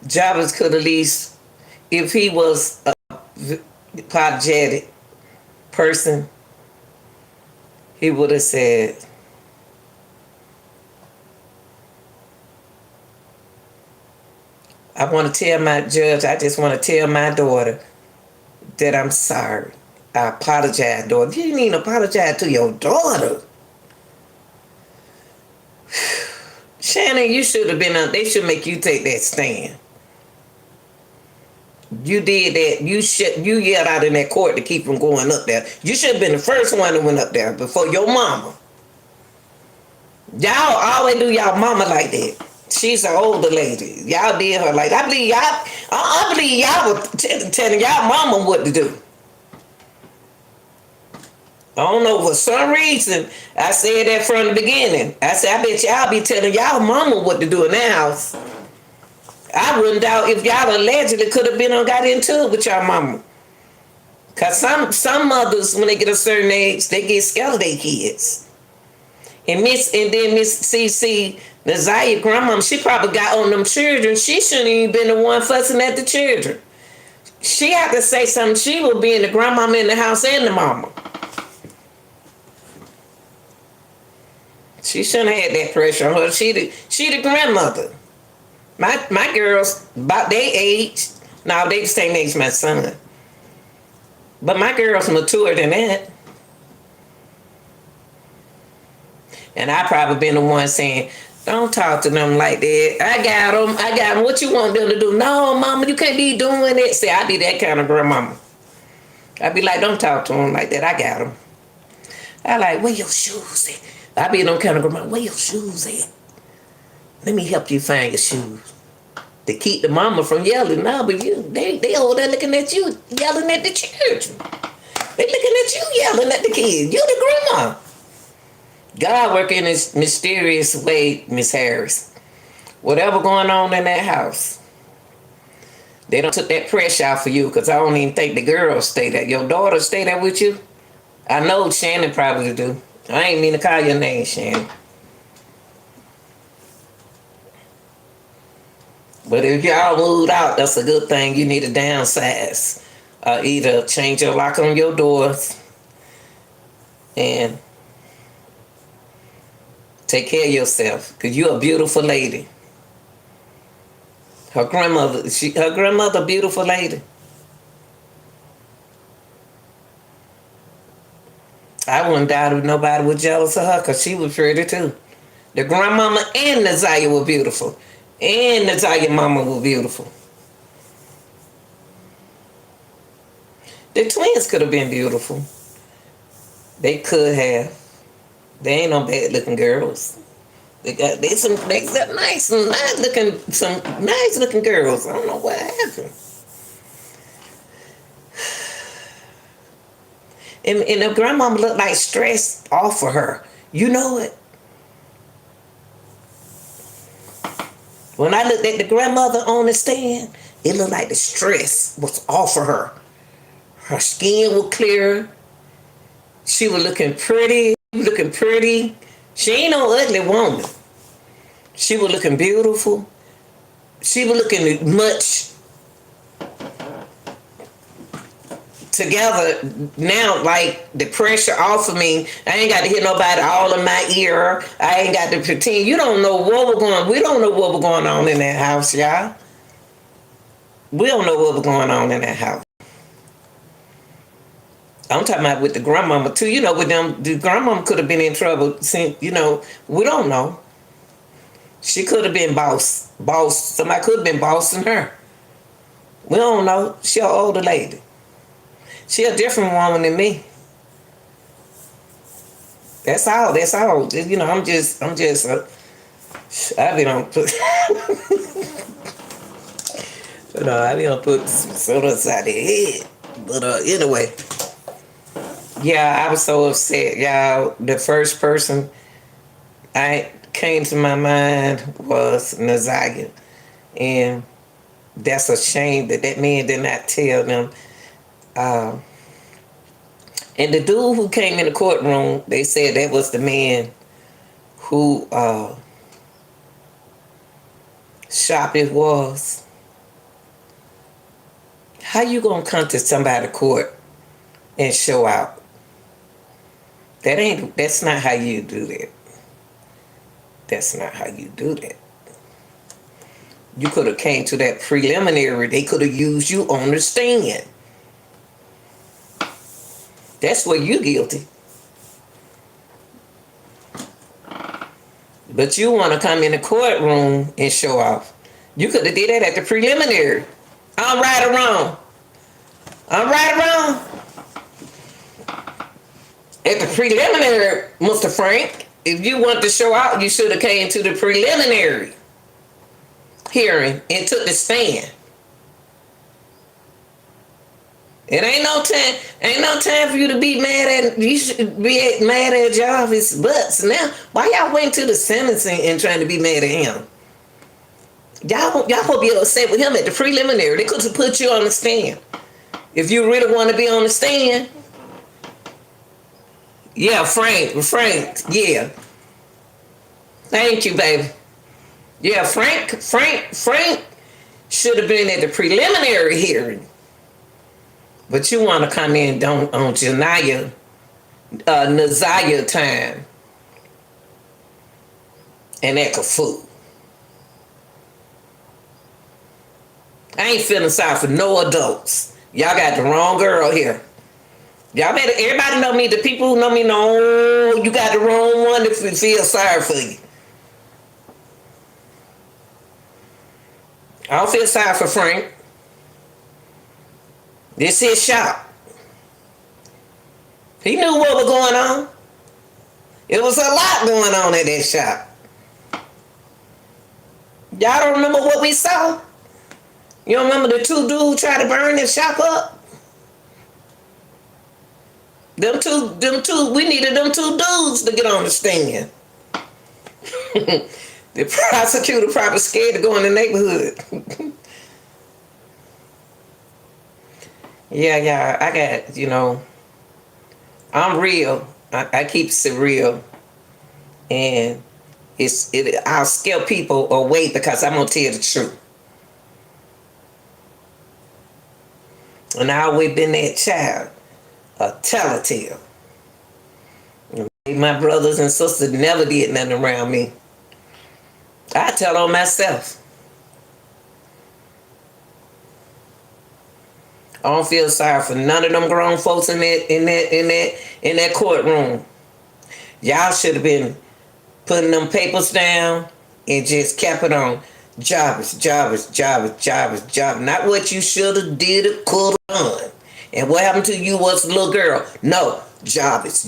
Jarvis could at least, if he was a apologetic person, he would have said, I want to tell my judge, I just want to tell my daughter that I'm sorry. I apologize, daughter. You didn't even apologize to your daughter. Shannon, you should have been on. They should make you take that stand. You did that. You yelled out in that court to keep from going up there. You should have been the first one that went up there before your mama. Y'all always do y'all mama like that. She's an older lady. Y'all did her like that. I believe y'all were telling y'all mama what to do. I don't know, for some reason, I said that from the beginning. I said, I bet y'all be telling y'all mama what to do in that house. I wouldn't doubt if y'all allegedly could have been on got into it with y'all mama. Cause some mothers, when they get a certain age, they get scared of their kids. And then Miss CC, Naziah grandmama, she probably got on them children. She shouldn't even been the one fussing at the children. She had to say something. She was being the grandmama in the house and the mama. She shouldn't have had that pressure on her. She the grandmother. My girls about their age. Now they the same age as my son. But my girls mature than that. And I probably been the one saying, don't talk to them like that. I got them. What you want them to do? No, mama, you can't be doing it. See, I be that kind of grandmama. I be like, don't talk to them like that. I got them. I like, where your shoes at? I be them kind of grandmama. Where your shoes at? Let me help you find your shoes. To keep the mama from yelling. No, but they over there looking at you, yelling at the children. They looking at you, yelling at the kids. You the grandma. God working in this mysterious way, Miss Harris. Whatever going on in that house, they don't took that pressure out for you, because I don't even think the girls stay there. Your daughter stay there with you? I know Shannon probably do. I ain't mean to call your name, Shannon. But if y'all moved out, that's a good thing. You need to downsize. Either change your lock on your doors and take care of yourself, because you're a beautiful lady. Her grandmother, beautiful lady. I wouldn't doubt if nobody was jealous of her, because she was pretty too. The grandmama and Naziah were beautiful. And Naziah mama was beautiful. The twins could have been beautiful. They could have. They ain't no bad looking girls. They some nice looking girls. I don't know what happened. And the grandmama looked like stress off for her. You know it. When I looked at the grandmother on the stand, it looked like the stress was off of her. Her skin was clear. She was looking pretty. She ain't no ugly woman. She was looking beautiful. She was looking much together now, like the pressure off of me. I ain't got to hear nobody all in my ear. I ain't got to pretend. You don't know what we're going. We don't know what was going on in that house, y'all. We don't know what was going on in that house. I'm talking about with the grandmama too. You know, with them, the grandmama could have been in trouble. Since, you know, we don't know. She could have been boss. Somebody could have been bossing her. We don't know. She an older lady. She a different woman than me. That's all. You know, I be on put. You know, I be on put some inside the head. But anyway, yeah, I was so upset, y'all. The first person I came to my mind was Naziah, and that's a shame that man did not tell them. And the dude who came in the courtroom, they said that was the man who shot his was. How you gonna come to somebody's court and show out? That's not how you do that. That's not how you do that. You could have came to that preliminary. They could have used you on the stand. That's where you're guilty. But you want to come in the courtroom and show off. You could have did that at the preliminary. I'm right or wrong. At the preliminary, Mr. Frank, if you want to show out, you should have came to the preliminary hearing and took the stand. It ain't no time for you to be mad at. You should be mad at Jarvis Butts now. Why y'all went to the sentencing and trying to be mad at him? Y'all supposed to be upset with him at the preliminary. They could have put you on the stand. If you really want to be on the stand, yeah, Frank, yeah. Thank you, baby. Yeah, Frank should have been at the preliminary hearing. But you want to come in on Naziah time and act a fool. I ain't feeling sorry for no adults. Y'all got the wrong girl here. Y'all better, everybody know me. The people who know me know you got the wrong one if we feel sorry for you. I don't feel sorry for Frank. This his shop. He knew what was going on. It was a lot going on at that shop. Y'all don't remember what we saw? You don't remember the two dudes try to burn that shop up? Them two, we needed them two dudes to get on the stand. The prosecutor probably scared to go in the neighborhood. Yeah, I got, I'm real. I keep it real. And I'll scare people away because I'm going to tell the truth. And I always been that child, a telltale. My brothers and sisters never did nothing around me. I tell on myself. I don't feel sorry for none of them grown folks in that courtroom. Y'all should have been putting them papers down and just kept it on. Jarvis. Not what you should have did or could have done. And what happened to you was a little girl. No, Jarvis.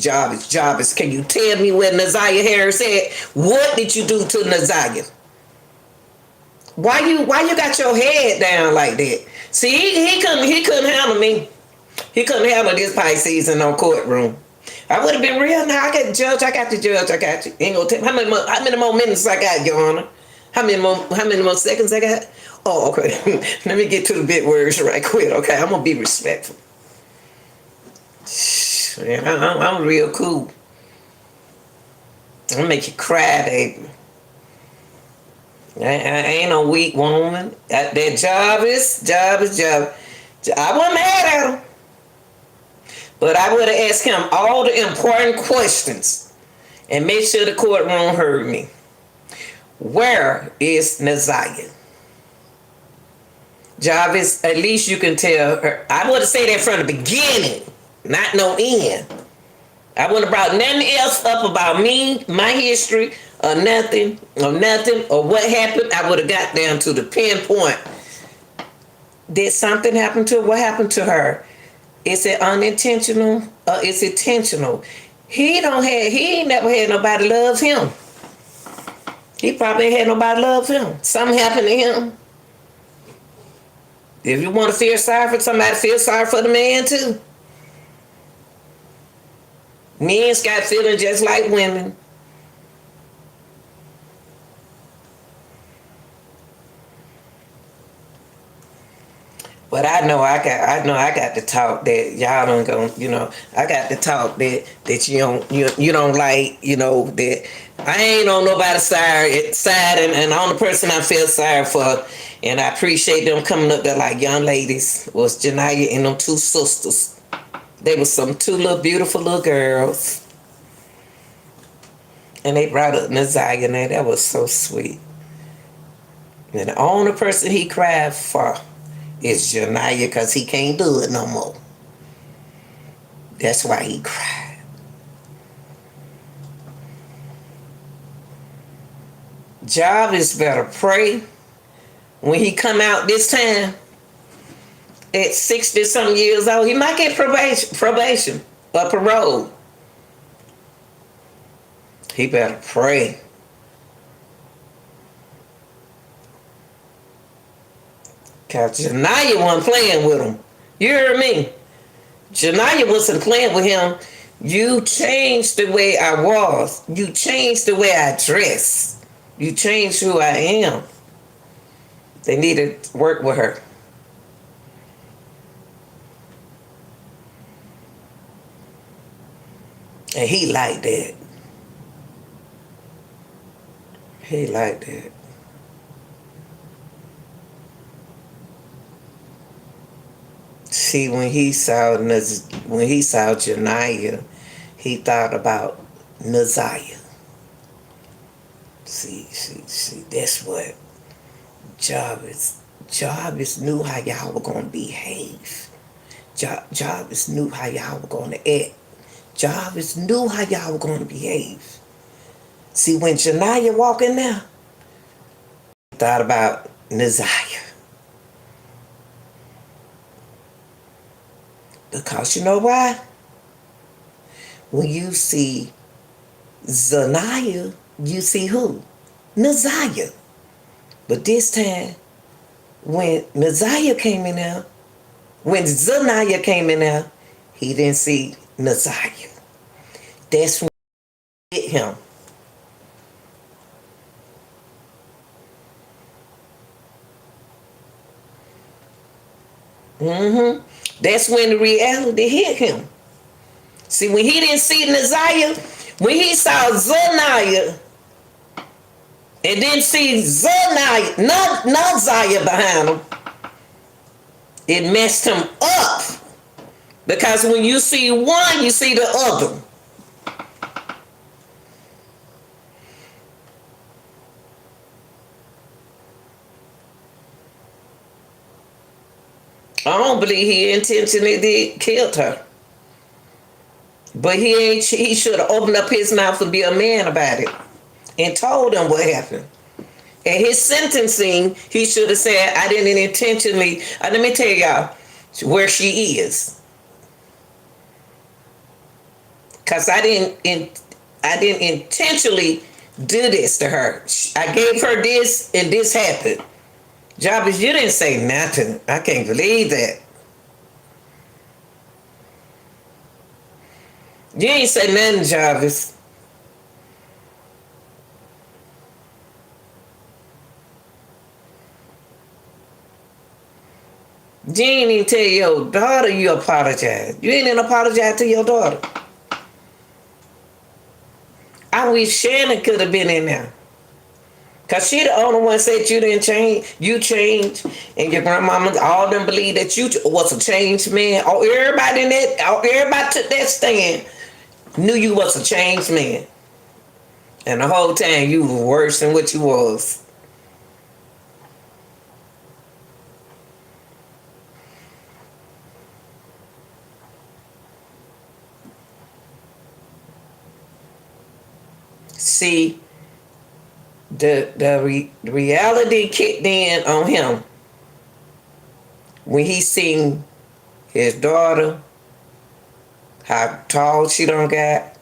Can you tell me where Naziah Harris at? What did you do to Naziah? Why you got your head down like that? See, he couldn't handle me. He couldn't handle this Pisces in no courtroom. I would have been real. Now I got the judge. I got you. Ain't gonna tell how many more minutes I got, Your Honor? How many more seconds I got? Oh, okay. Let me get to the big words right quick. Okay, I'm gonna be respectful. Man, I'm real cool. I'm gonna make you cry, baby. I ain't no weak woman. That Jarvis. I wasn't mad at him. But I would have asked him all the important questions and made sure the courtroom heard me. Where is Naziah? Jarvis, at least you can tell her. I would have said that from the beginning, not no end. I wouldn't have brought nothing else up about me, my history, or nothing, or what happened. I would have got down to the pinpoint. Did something happen to her? What happened to her? Is it unintentional or is it intentional? He ain't never had nobody love him. He probably ain't had nobody love him. Something happened to him. If you want to feel sorry for somebody, feel sorry for the man too. Men's got feelings just like women. But I know I got the talk that y'all don't go, I got the talk that you don't like, that I ain't on nobody's side and the only person I feel sorry for, and I appreciate them coming up there like young ladies, was Janiyah and them two sisters. They was two little beautiful little girls. And they brought up Naziah, and that was so sweet. And the only person he cried for is Janiyah, because he can't do it no more. That's why he cried. Jarvis better pray when he come out this time. At 60-something years old, he might get probation or parole. He better pray. Because Janiyah wasn't playing with him. You heard me? Janaya wasn't playing with him. You changed the way I was. You changed the way I dress. You changed who I am. They needed to work with her. And he liked that. He liked that. See, when he saw Janaya, he thought about Naziah. See, that's what Jarvis knew how y'all were gonna behave. Jarvis knew how y'all were gonna act. Jarvis knew how y'all were gonna behave. See, when Janaya walked in there, he thought about Naziah. Because you know why? When you see Zanaya, you see who? Naziah. But this time, when Naziah came in there, when Zanaya came in there, he didn't see Naziah. That's when it hit him. That's when the reality hit him. See, when he didn't see Naziah, when he saw Zanaya and didn't see Naziah behind him, it messed him up. Because when you see one, you see the other. I don't believe he intentionally killed her. But he should have opened up his mouth and be a man about it and told him what happened. At his sentencing, he should have said, I didn't intentionally, let me tell y'all where she is. Because I didn't intentionally do this to her. I gave her this and this happened. Jarvis, you didn't say nothing. I can't believe that. You ain't say nothing, Jarvis. You ain't even tell your daughter you apologize. You ain't even apologize to your daughter. I wish Shannon could have been in there. Because she the only one said you didn't change. You changed. And your grandmama, all them believe that you was a changed man. Everybody took that stand. Knew you was a changed man. And the whole time you were worse than what you was. See, the reality kicked in on him when he seen his daughter, how tall she done got,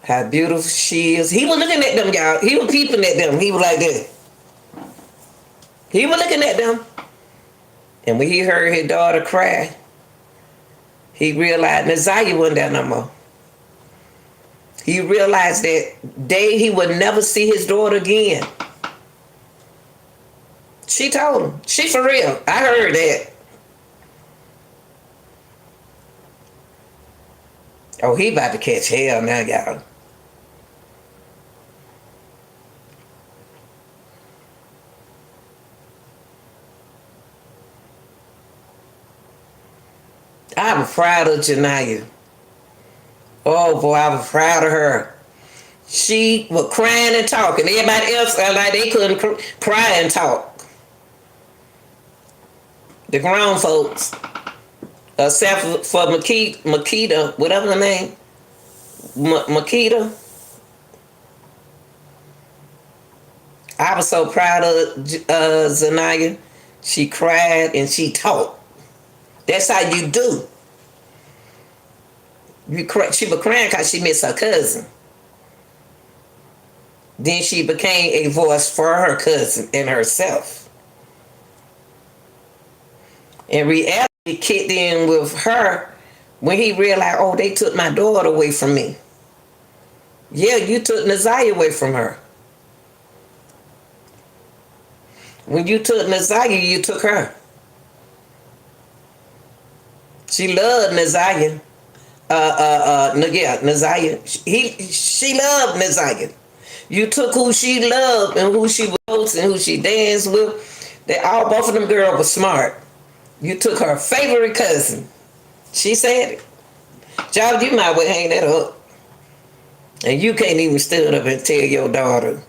how beautiful she is. He was looking at them, y'all. He was peeping at them. He was like this. He was looking at them. And when he heard his daughter cry, he realized Naziah wasn't there no more. He realized that day he would never see his daughter again. She told him. She for real. I heard that. Oh, he about to catch hell now, y'all. I was proud of Janaya. Oh boy, I was proud of her. She was crying and talking. Everybody else like they couldn't cry and talk. The grown folks, except for Makita, whatever her name, Makita. I was so proud of Zanaya. She cried and she talked. That's how you do. She was crying because she missed her cousin. Then she became a voice for her cousin and herself. In reality, kicked in with her when he realized, oh, they took my daughter away from me. Yeah, you took Naziah away from her. When you took Naziah, you took her. She loved Naziah. Naziah. She loved Naziah. You took who she loved and who she was and who she danced with. Both of them girls were smart. You took her favorite cousin. She said it. Child, you might well hang that up. And you can't even stand up and tell your daughter,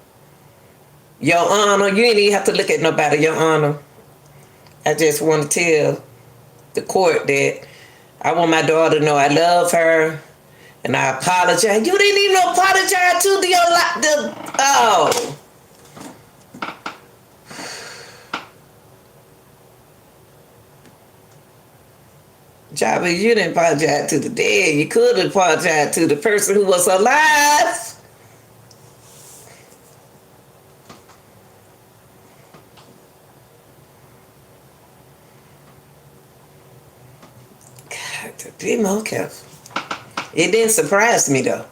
Your Honor, you ain't even have to look at nobody, Your Honor. I just want to tell the court that I want my daughter to know I love her and I apologize. You didn't even apologize to oh. Jabba, you didn't apologize to the dead. You could have apologized to the person who was alive. God, be more careful. It didn't surprise me though.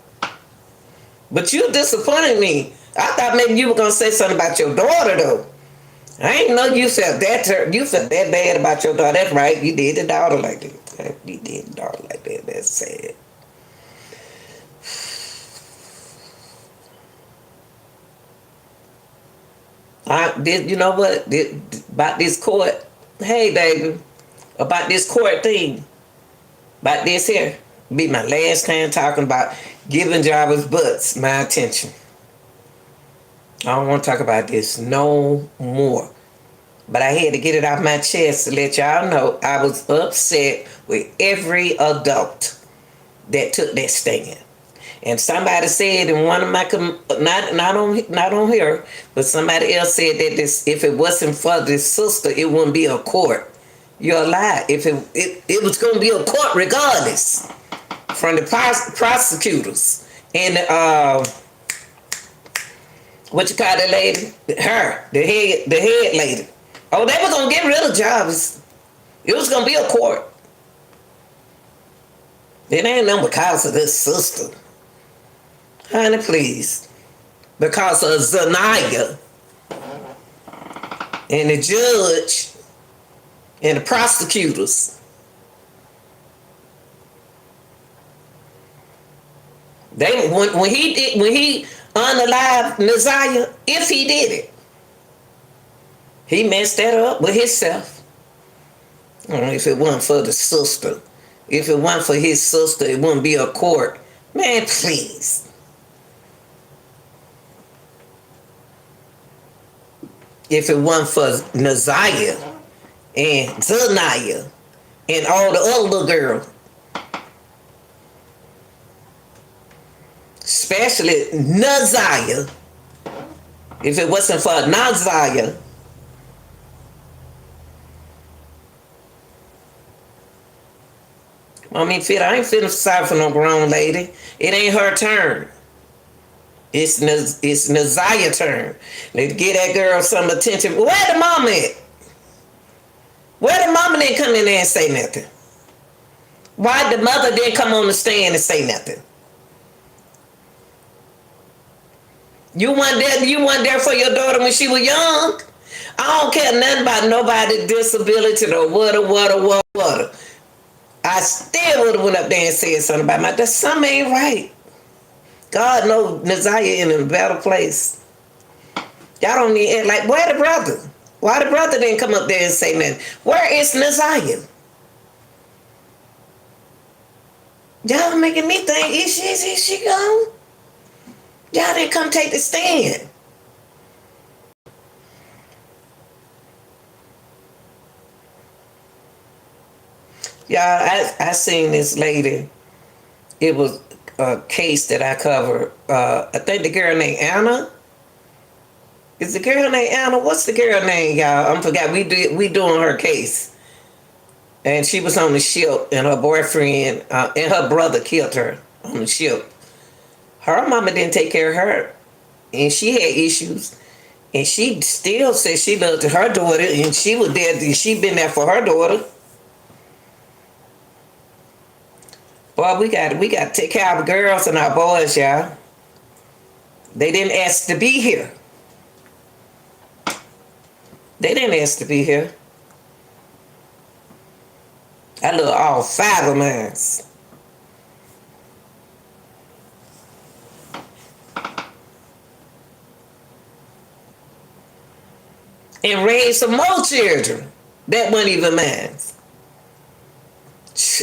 But you disappointed me. I thought maybe you were gonna say something about your daughter though. I ain't know you felt that. You felt that bad about your daughter. That's right. You did the daughter like that. You did the daughter like that. That's sad. You know what? About this court. Hey, baby. About this court thing. About this here. Be my last time talking about giving drivers butts my attention. I don't want to talk about this no more. But I had to get it off my chest to let y'all know I was upset with every adult that took that stand. And somebody said in one of my not on here, but somebody else said that if it wasn't for this sister, it wouldn't be a court. You're a lie. If it was going to be a court regardless, from the prosecutors and what you call that lady? Her, the head lady. Oh, they were gonna get rid of jobs. It was gonna be a court. It ain't nothing because of this sister. Honey, please. Because of Naziah and the judge and the prosecutors. When he unalived Naziah, if he did it, he messed that up with himself. If it wasn't for the sister, if it wasn't for his sister, it wouldn't be a court. Man, please. If it wasn't for Naziah and Zaniah and all the other little girls, especially Naziah, if it wasn't for Naziah, I ain't feeling sorry for no grown lady. It ain't her turn. It's Naziah's turn. Let's get that girl some attention. Where the mama at? Where the mama didn't come in there and say nothing? Why the mother didn't come on the stand and say nothing? You weren't there for your daughter when she was young. I don't care nothing about nobody's disability or what. I still would have went up there and said something about my daughter. Something ain't right. God knows Naziah in a better place. Y'all don't need it. Like, where the brother? Why the brother didn't come up there and say nothing? Where is Naziah? Y'all making me think, is she gone? Y'all didn't come take the stand. Y'all, I seen this lady. It was a case that I covered. I think the girl named Anna. Is the girl named Anna? What's the girl name, y'all? I forgot. We doing her case. And she was on the ship, and her boyfriend and her brother killed her on the ship. Her mama didn't take care of her, and she had issues. And she still said she loved her daughter, and she was there. She been there for her daughter. Boy, we got to take care of our girls and our boys, y'all. They didn't ask to be here. They didn't ask to be here. I love all 5 of mine. And raise some more children. That wasn't even mine.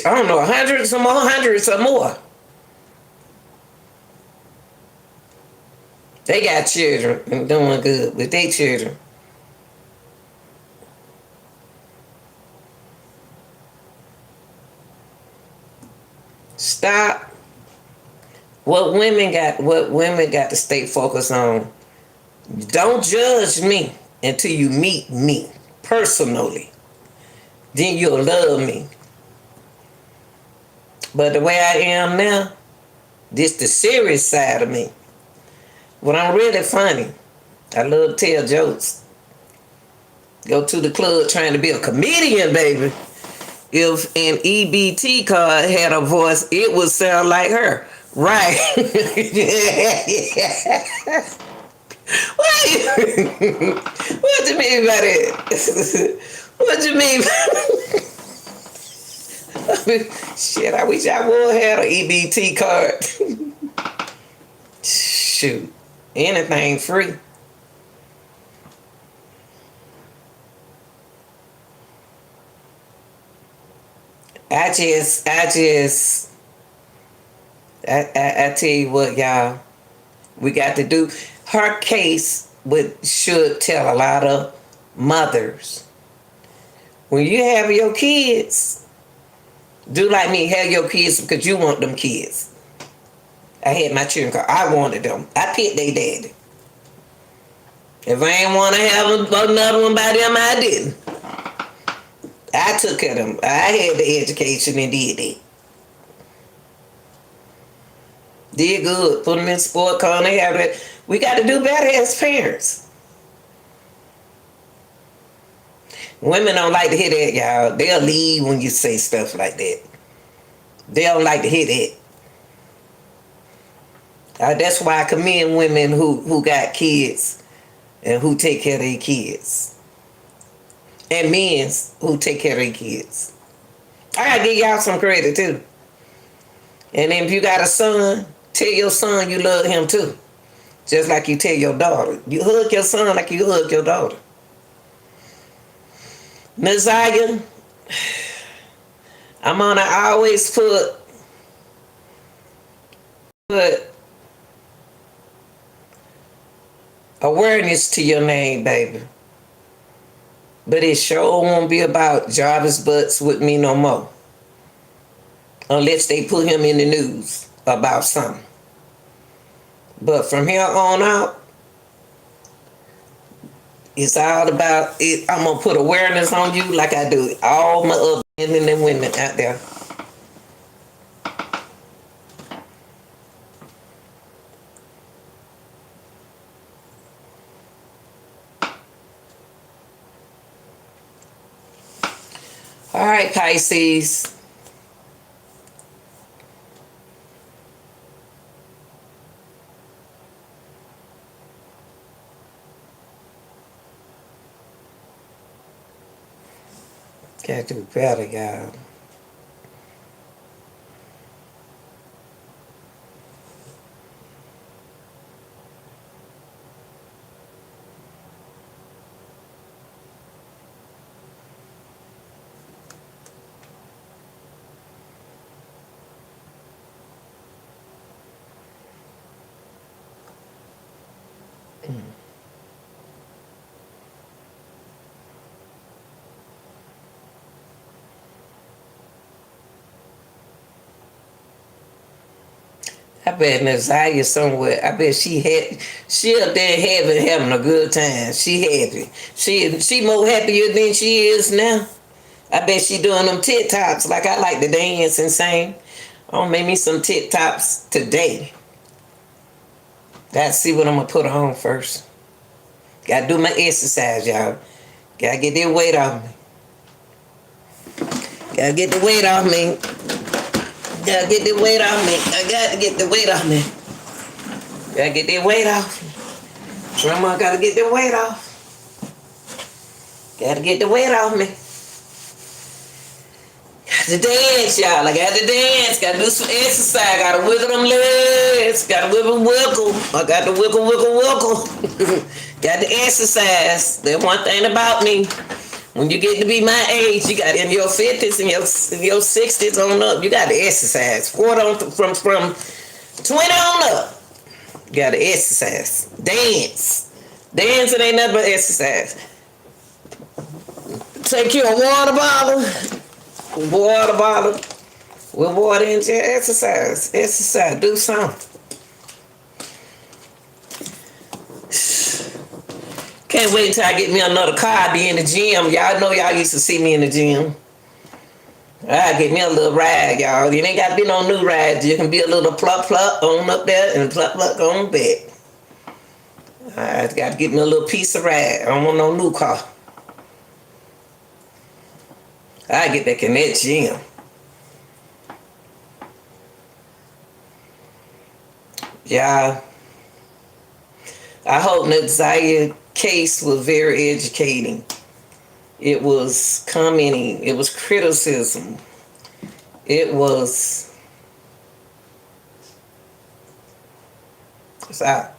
I don't know, hundreds or more. They got children and doing good with their children. Stop. What women got to stay focused on. Don't judge me until you meet me personally. Then you'll love me. But the way I am now, this the serious side of me. When I'm really funny, I love to tell jokes. Go to the club trying to be a comedian, baby. If an EBT card had a voice, it would sound like her. Right. What you mean by that? What you mean? Shit, I wish I would have an EBT card. Shoot, anything free. I tell you what, y'all, we got to do. Her case should tell a lot of mothers. When you have your kids, do like me, have your kids because you want them kids. I had my children because I wanted them. I picked their daddy. If I ain't want to have another one by them, I didn't. I took care of them. I had the education and did that. Did good. Put them in sport car. They have that. We got to do better as parents. Women don't like to hear that, y'all. They'll leave when you say stuff like that. They don't like to hear that. That's why I commend women who got kids and who take care of their kids. And men who take care of their kids. I gotta give y'all some credit too. And then if you got a son, tell your son you love him too. Just like you tell your daughter. You hug your son like you hug your daughter. Naziah, I'm gonna always put awareness to your name, baby. But it sure won't be about Jarvis Butts with me no more. Unless they put him in the news about something. But from here on out, it's all about it. I'm going to put awareness on you like I do all my other men and women out there. All right, Pisces. Gotta do better, y'all. I bet Naziah somewhere. I bet she up there in heaven having a good time. She happy. She more happier than she is now. I bet she doing them TikToks like I like to dance and sing. Oh, make me some TikToks today. Gotta see what I'm gonna put on first. Gotta do my exercise, y'all. Gotta get that weight off me. Gotta get the weight off me. Gotta get the weight off me. I got to get the weight off me. Gotta get that weight off. Grandma gotta get the weight off. Gotta get the weight off me. Got to dance, y'all. I got to dance. Got to do some exercise. Got to wiggle them legs. Got to wiggle. I got to wiggle. Got to exercise. That's one thing about me. When you get to be my age, you got in your 50s and your 60s on up, you got to exercise. From 20 on up, you got to exercise. Dance. Dancing ain't nothing but exercise. Take your water bottle with water in your exercise. Exercise. Do something. Can't wait until I get me another car. I be in the gym. Y'all know y'all used to see me in the gym. I get me a little ride, y'all. You ain't got to be no new ride. You can be a little pluck on up there and pluck on back. I got to get me a little piece of ride. I don't want no new car. I get back in that gym. Yeah. I hope Naziah case was very educating. It was commenting. It was criticism. It was... What's that?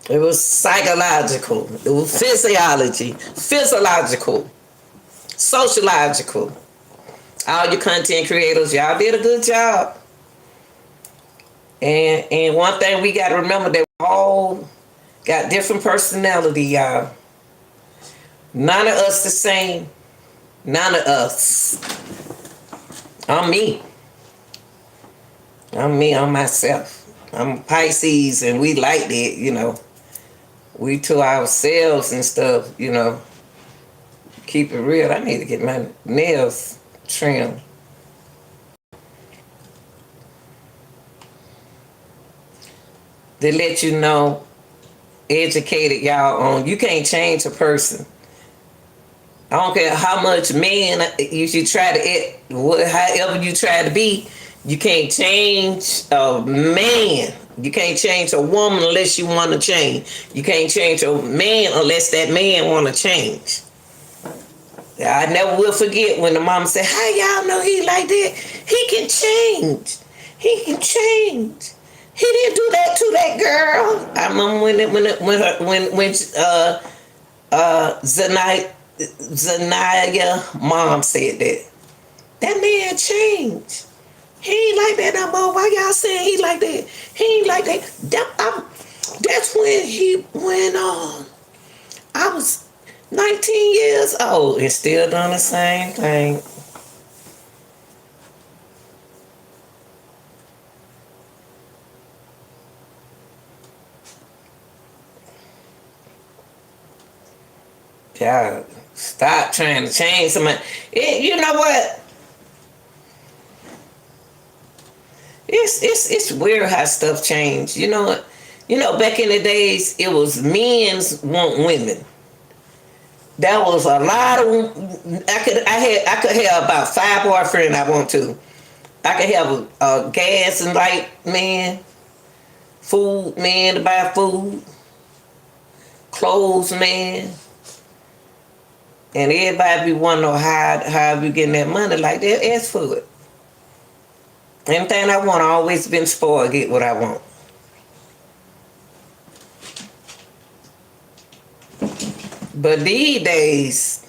It was psychological. It was physiological, sociological. All you content creators, y'all did a good job. And one thing we got to remember, that we all got different personality, y'all. None of us the same. None of us. I'm me. I'm myself. I'm Pisces, and we like that, you know. We to ourselves and stuff, you know. Keep it real. I need to get my nails trimmed. To let you know, educated y'all on, you can't change a person. I don't care how much man you should try to, however you try to be, you can't change a man. You can't change a woman unless you want to change. You can't change a man unless that man want to change. I never will forget when the mama said, "How y'all know he like that? He can change. He can change. He didn't do that to that girl." I remember when Zaniah mom said that. That man changed. He ain't like that no more. Why y'all saying he like that? He ain't like that. That's when he went on. I was 19 years old and still doing the same thing. Y'all stop trying to change somebody. You know what? It's weird how stuff changed. You know what? You know, back in the days, it was men's want women. That was a lot of. I could have about 5 boyfriends I want to. I could have a gas and light man, food man to buy food, clothes man, and everybody be wondering how you getting that money like that. Ask for it. Anything I want, I always been spoiled. Get what I want. But these days,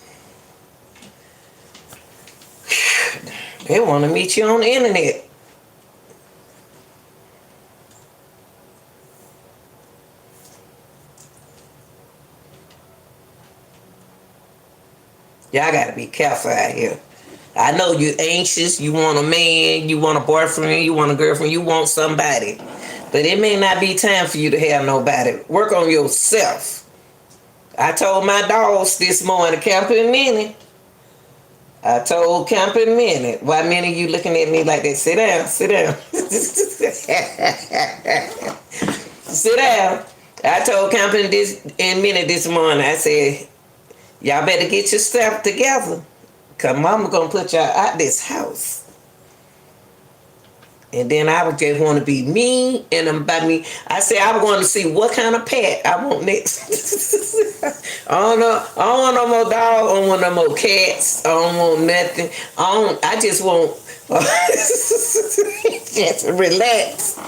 they want to meet you on the internet. Y'all got to be careful out here. I know you're anxious. You want a man. You want a boyfriend. You want a girlfriend. You want somebody. But it may not be time for you to have nobody. Work on yourself. I told my dogs this morning, Camper and Minnie, I told Camping Minute. Why Minute you looking at me like that? Sit down, sit down. Sit down. I told Camping this in Minute this morning. I said, y'all better get your stuff together. Cause mama gonna put y'all out this house. And then I would just want to be me and about me. I said I want to see what kind of pet I want next. I don't know. I don't want no more dog. I don't want no more cats. I don't want nothing. I just want just relax.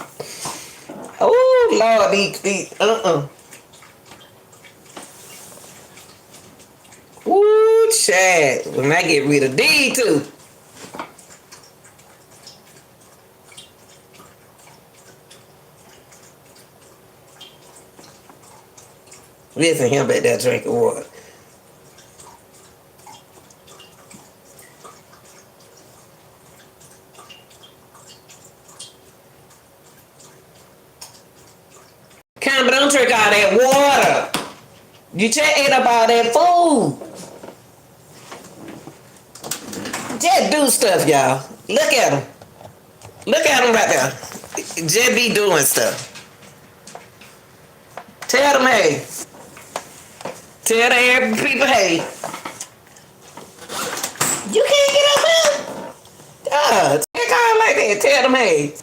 Oh Lord, Ooh, Chad. When I get rid of these two. Listen, him back there drinking water. Come, but don't drink all that water. You just ate up all that food. Just do stuff, y'all. Look at him. Look at him right there. Just be doing stuff. Tell them, hey. Tell the people, hey. You can't get up here. Take on like that. Tell them, hey.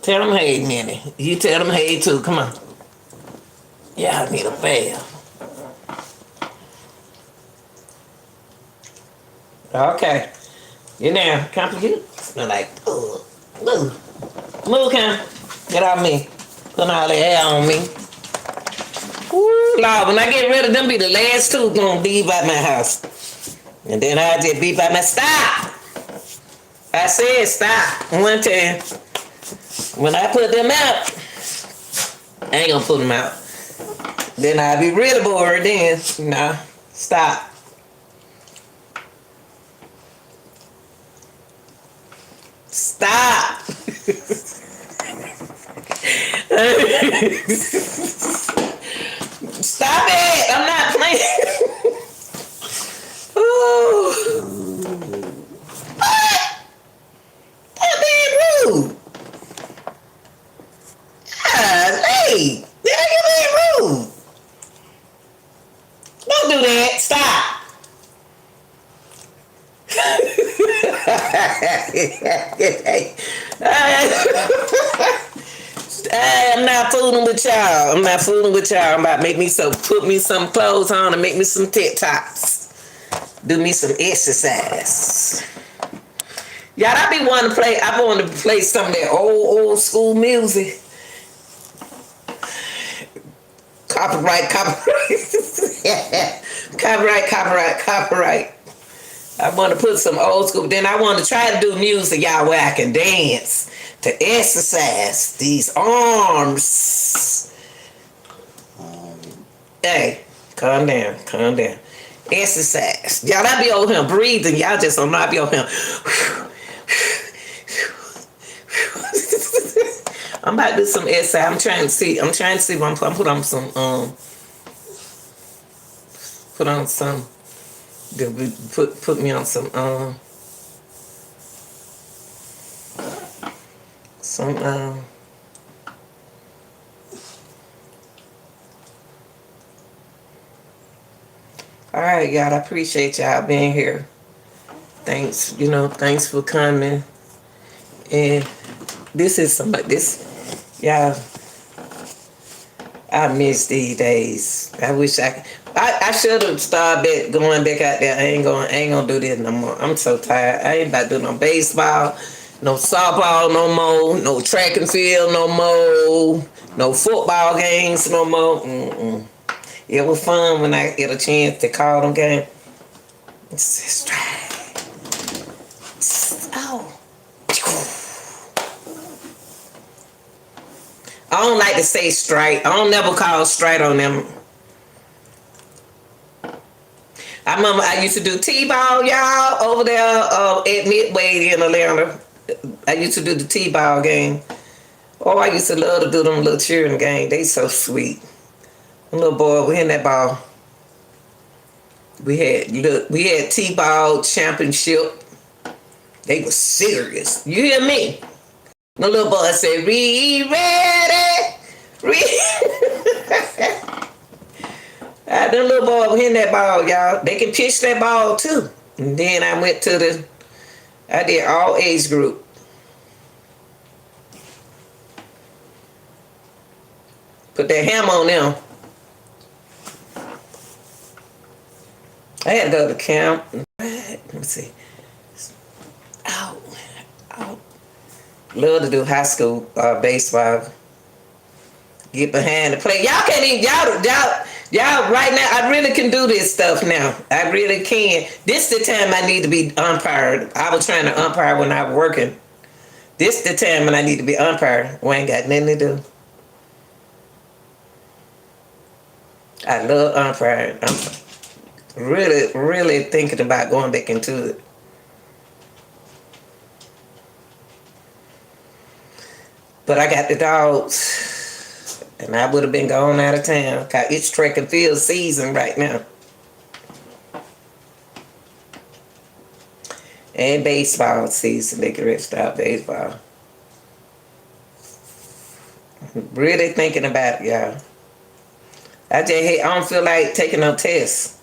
Tell them, hey, Minnie. You tell them, hey, too. Come on. Yeah, I need a bath. Okay. You now. Come for you. Smell like, move. Move, Cam. Get off me. Put all the hair on me. Ooh, Lord, when I get rid of them, be the last two gonna be by my house. And then I just be by my stop. I said stop one time. When I put them out, I ain't gonna put them out. Then I'll be really bored then. Nah, stop. Stop. Stop it. I'm not playing. Ooh. What? That being rude. Hey, you being rude. Don't do that. Stop. I'm not fooling with y'all. I'm about to make me put me some clothes on and make me some TikToks. Do me some exercise. Y'all, I want to play some of that old school music. Copyright. Copyright. I want to put some old school. Then I want to try to do music, y'all, where I can dance to exercise these arms. Hey, calm down. Exercise. Y'all, I be over here breathing. Y'all just don't know I be over here. I'm about to do some exercise. I'm trying to see if I'm put on some put me on some all right, y'all, I appreciate y'all being here. Thanks for coming. And y'all, I miss these days. I wish I should have started going back out there. I ain't gonna do this no more. I'm so tired. I ain't about to do no baseball, no softball no more, no track and field no more, no football games no more. It was fun when I get a chance to call them games. It's just I don't like to say strike. I don't never call strike on them. I remember I used to do T-ball, y'all, over there at Midway in Atlanta. I used to do the T-ball game. Oh, I used to love to do them little cheering game. They so sweet. The little boy was hitting that ball. We had T-ball championship. They were serious. You hear me? The little boy said, "Ready, the little boy was hitting that ball, y'all. They can pitch that ball too. And then I did all age group. Put that hammer on them. I had to go to camp. Let me see. Oh, oh. Love to do high school baseball. Get behind the plate. Y'all can't even, y'all right now, I really can do this stuff now. I really can. This the time I need to be umpired. I was trying to umpire when I was working. This the time when I need to be umpired. We ain't got nothing to do. I love umpiring. I'm really, really thinking about going back into it. But I got the dogs, and I would have been gone out of town. Cause it's track and field season right now. And baseball season. They can ready to start baseball. Really thinking about it, y'all. I don't feel like taking no tests.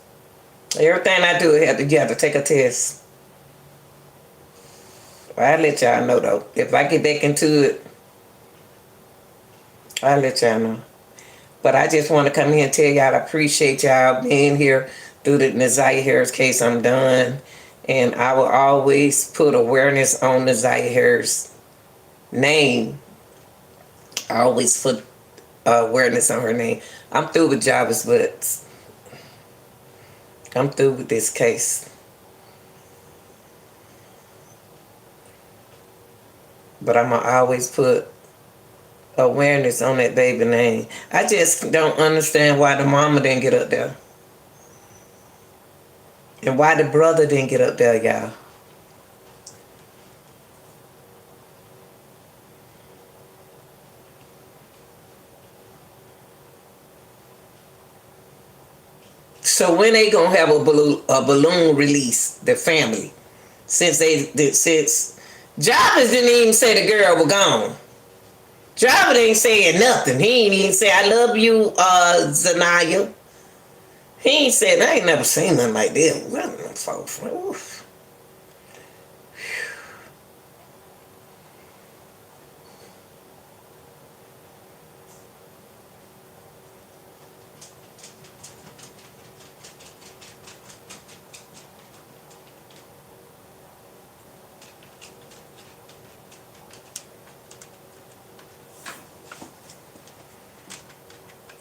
Everything I do, you have to take a test. I'll let y'all know though. If I get back into it, I'll let y'all know. But I just want to come here and tell y'all I appreciate y'all being here through the Naziah Harris case. I'm done. And I will always put awareness on Naziah Harris' name. I always put awareness on her name. I'm through with Jarvis Butts. I'm through with this case. But I'm going to always put awareness on that baby name. I just don't understand why the mama didn't get up there. And why the brother didn't get up there, y'all. So when they gonna have a balloon release, the family? Since Jarvis didn't even say the girl was gone. Jarvis ain't saying nothing. He ain't even say, "I love you, Zanaya." He ain't said, I ain't never seen nothing like that. What the folks? Oof.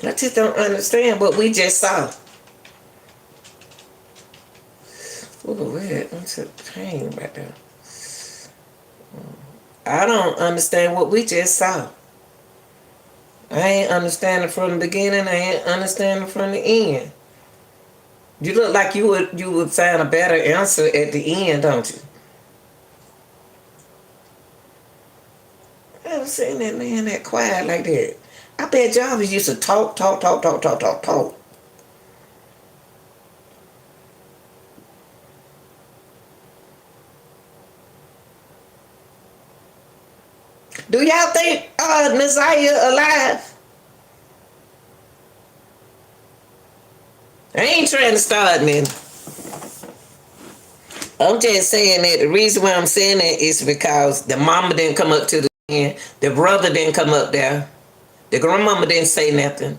I just don't understand what we just saw. Ooh, what's a pain right there? I don't understand what we just saw. I ain't understanding from the beginning. I ain't understanding from the end. You look like you would find a better answer at the end, don't you? I never seen that man that quiet like that. I bet Jarvis used to talk. Do y'all think Naziah alive? I ain't trying to start nothing. I'm just saying that the reason why I'm saying that is because the mama didn't come up to the end. The brother didn't come up there. The grandmama didn't say nothing.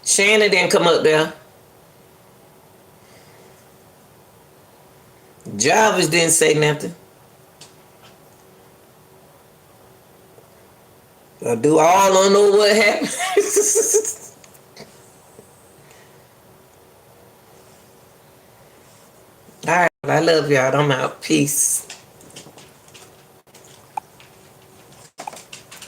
Shannon didn't come up there. Jarvis didn't say nothing. Do all don't know what happened? All right, I love y'all. I'm out. Peace.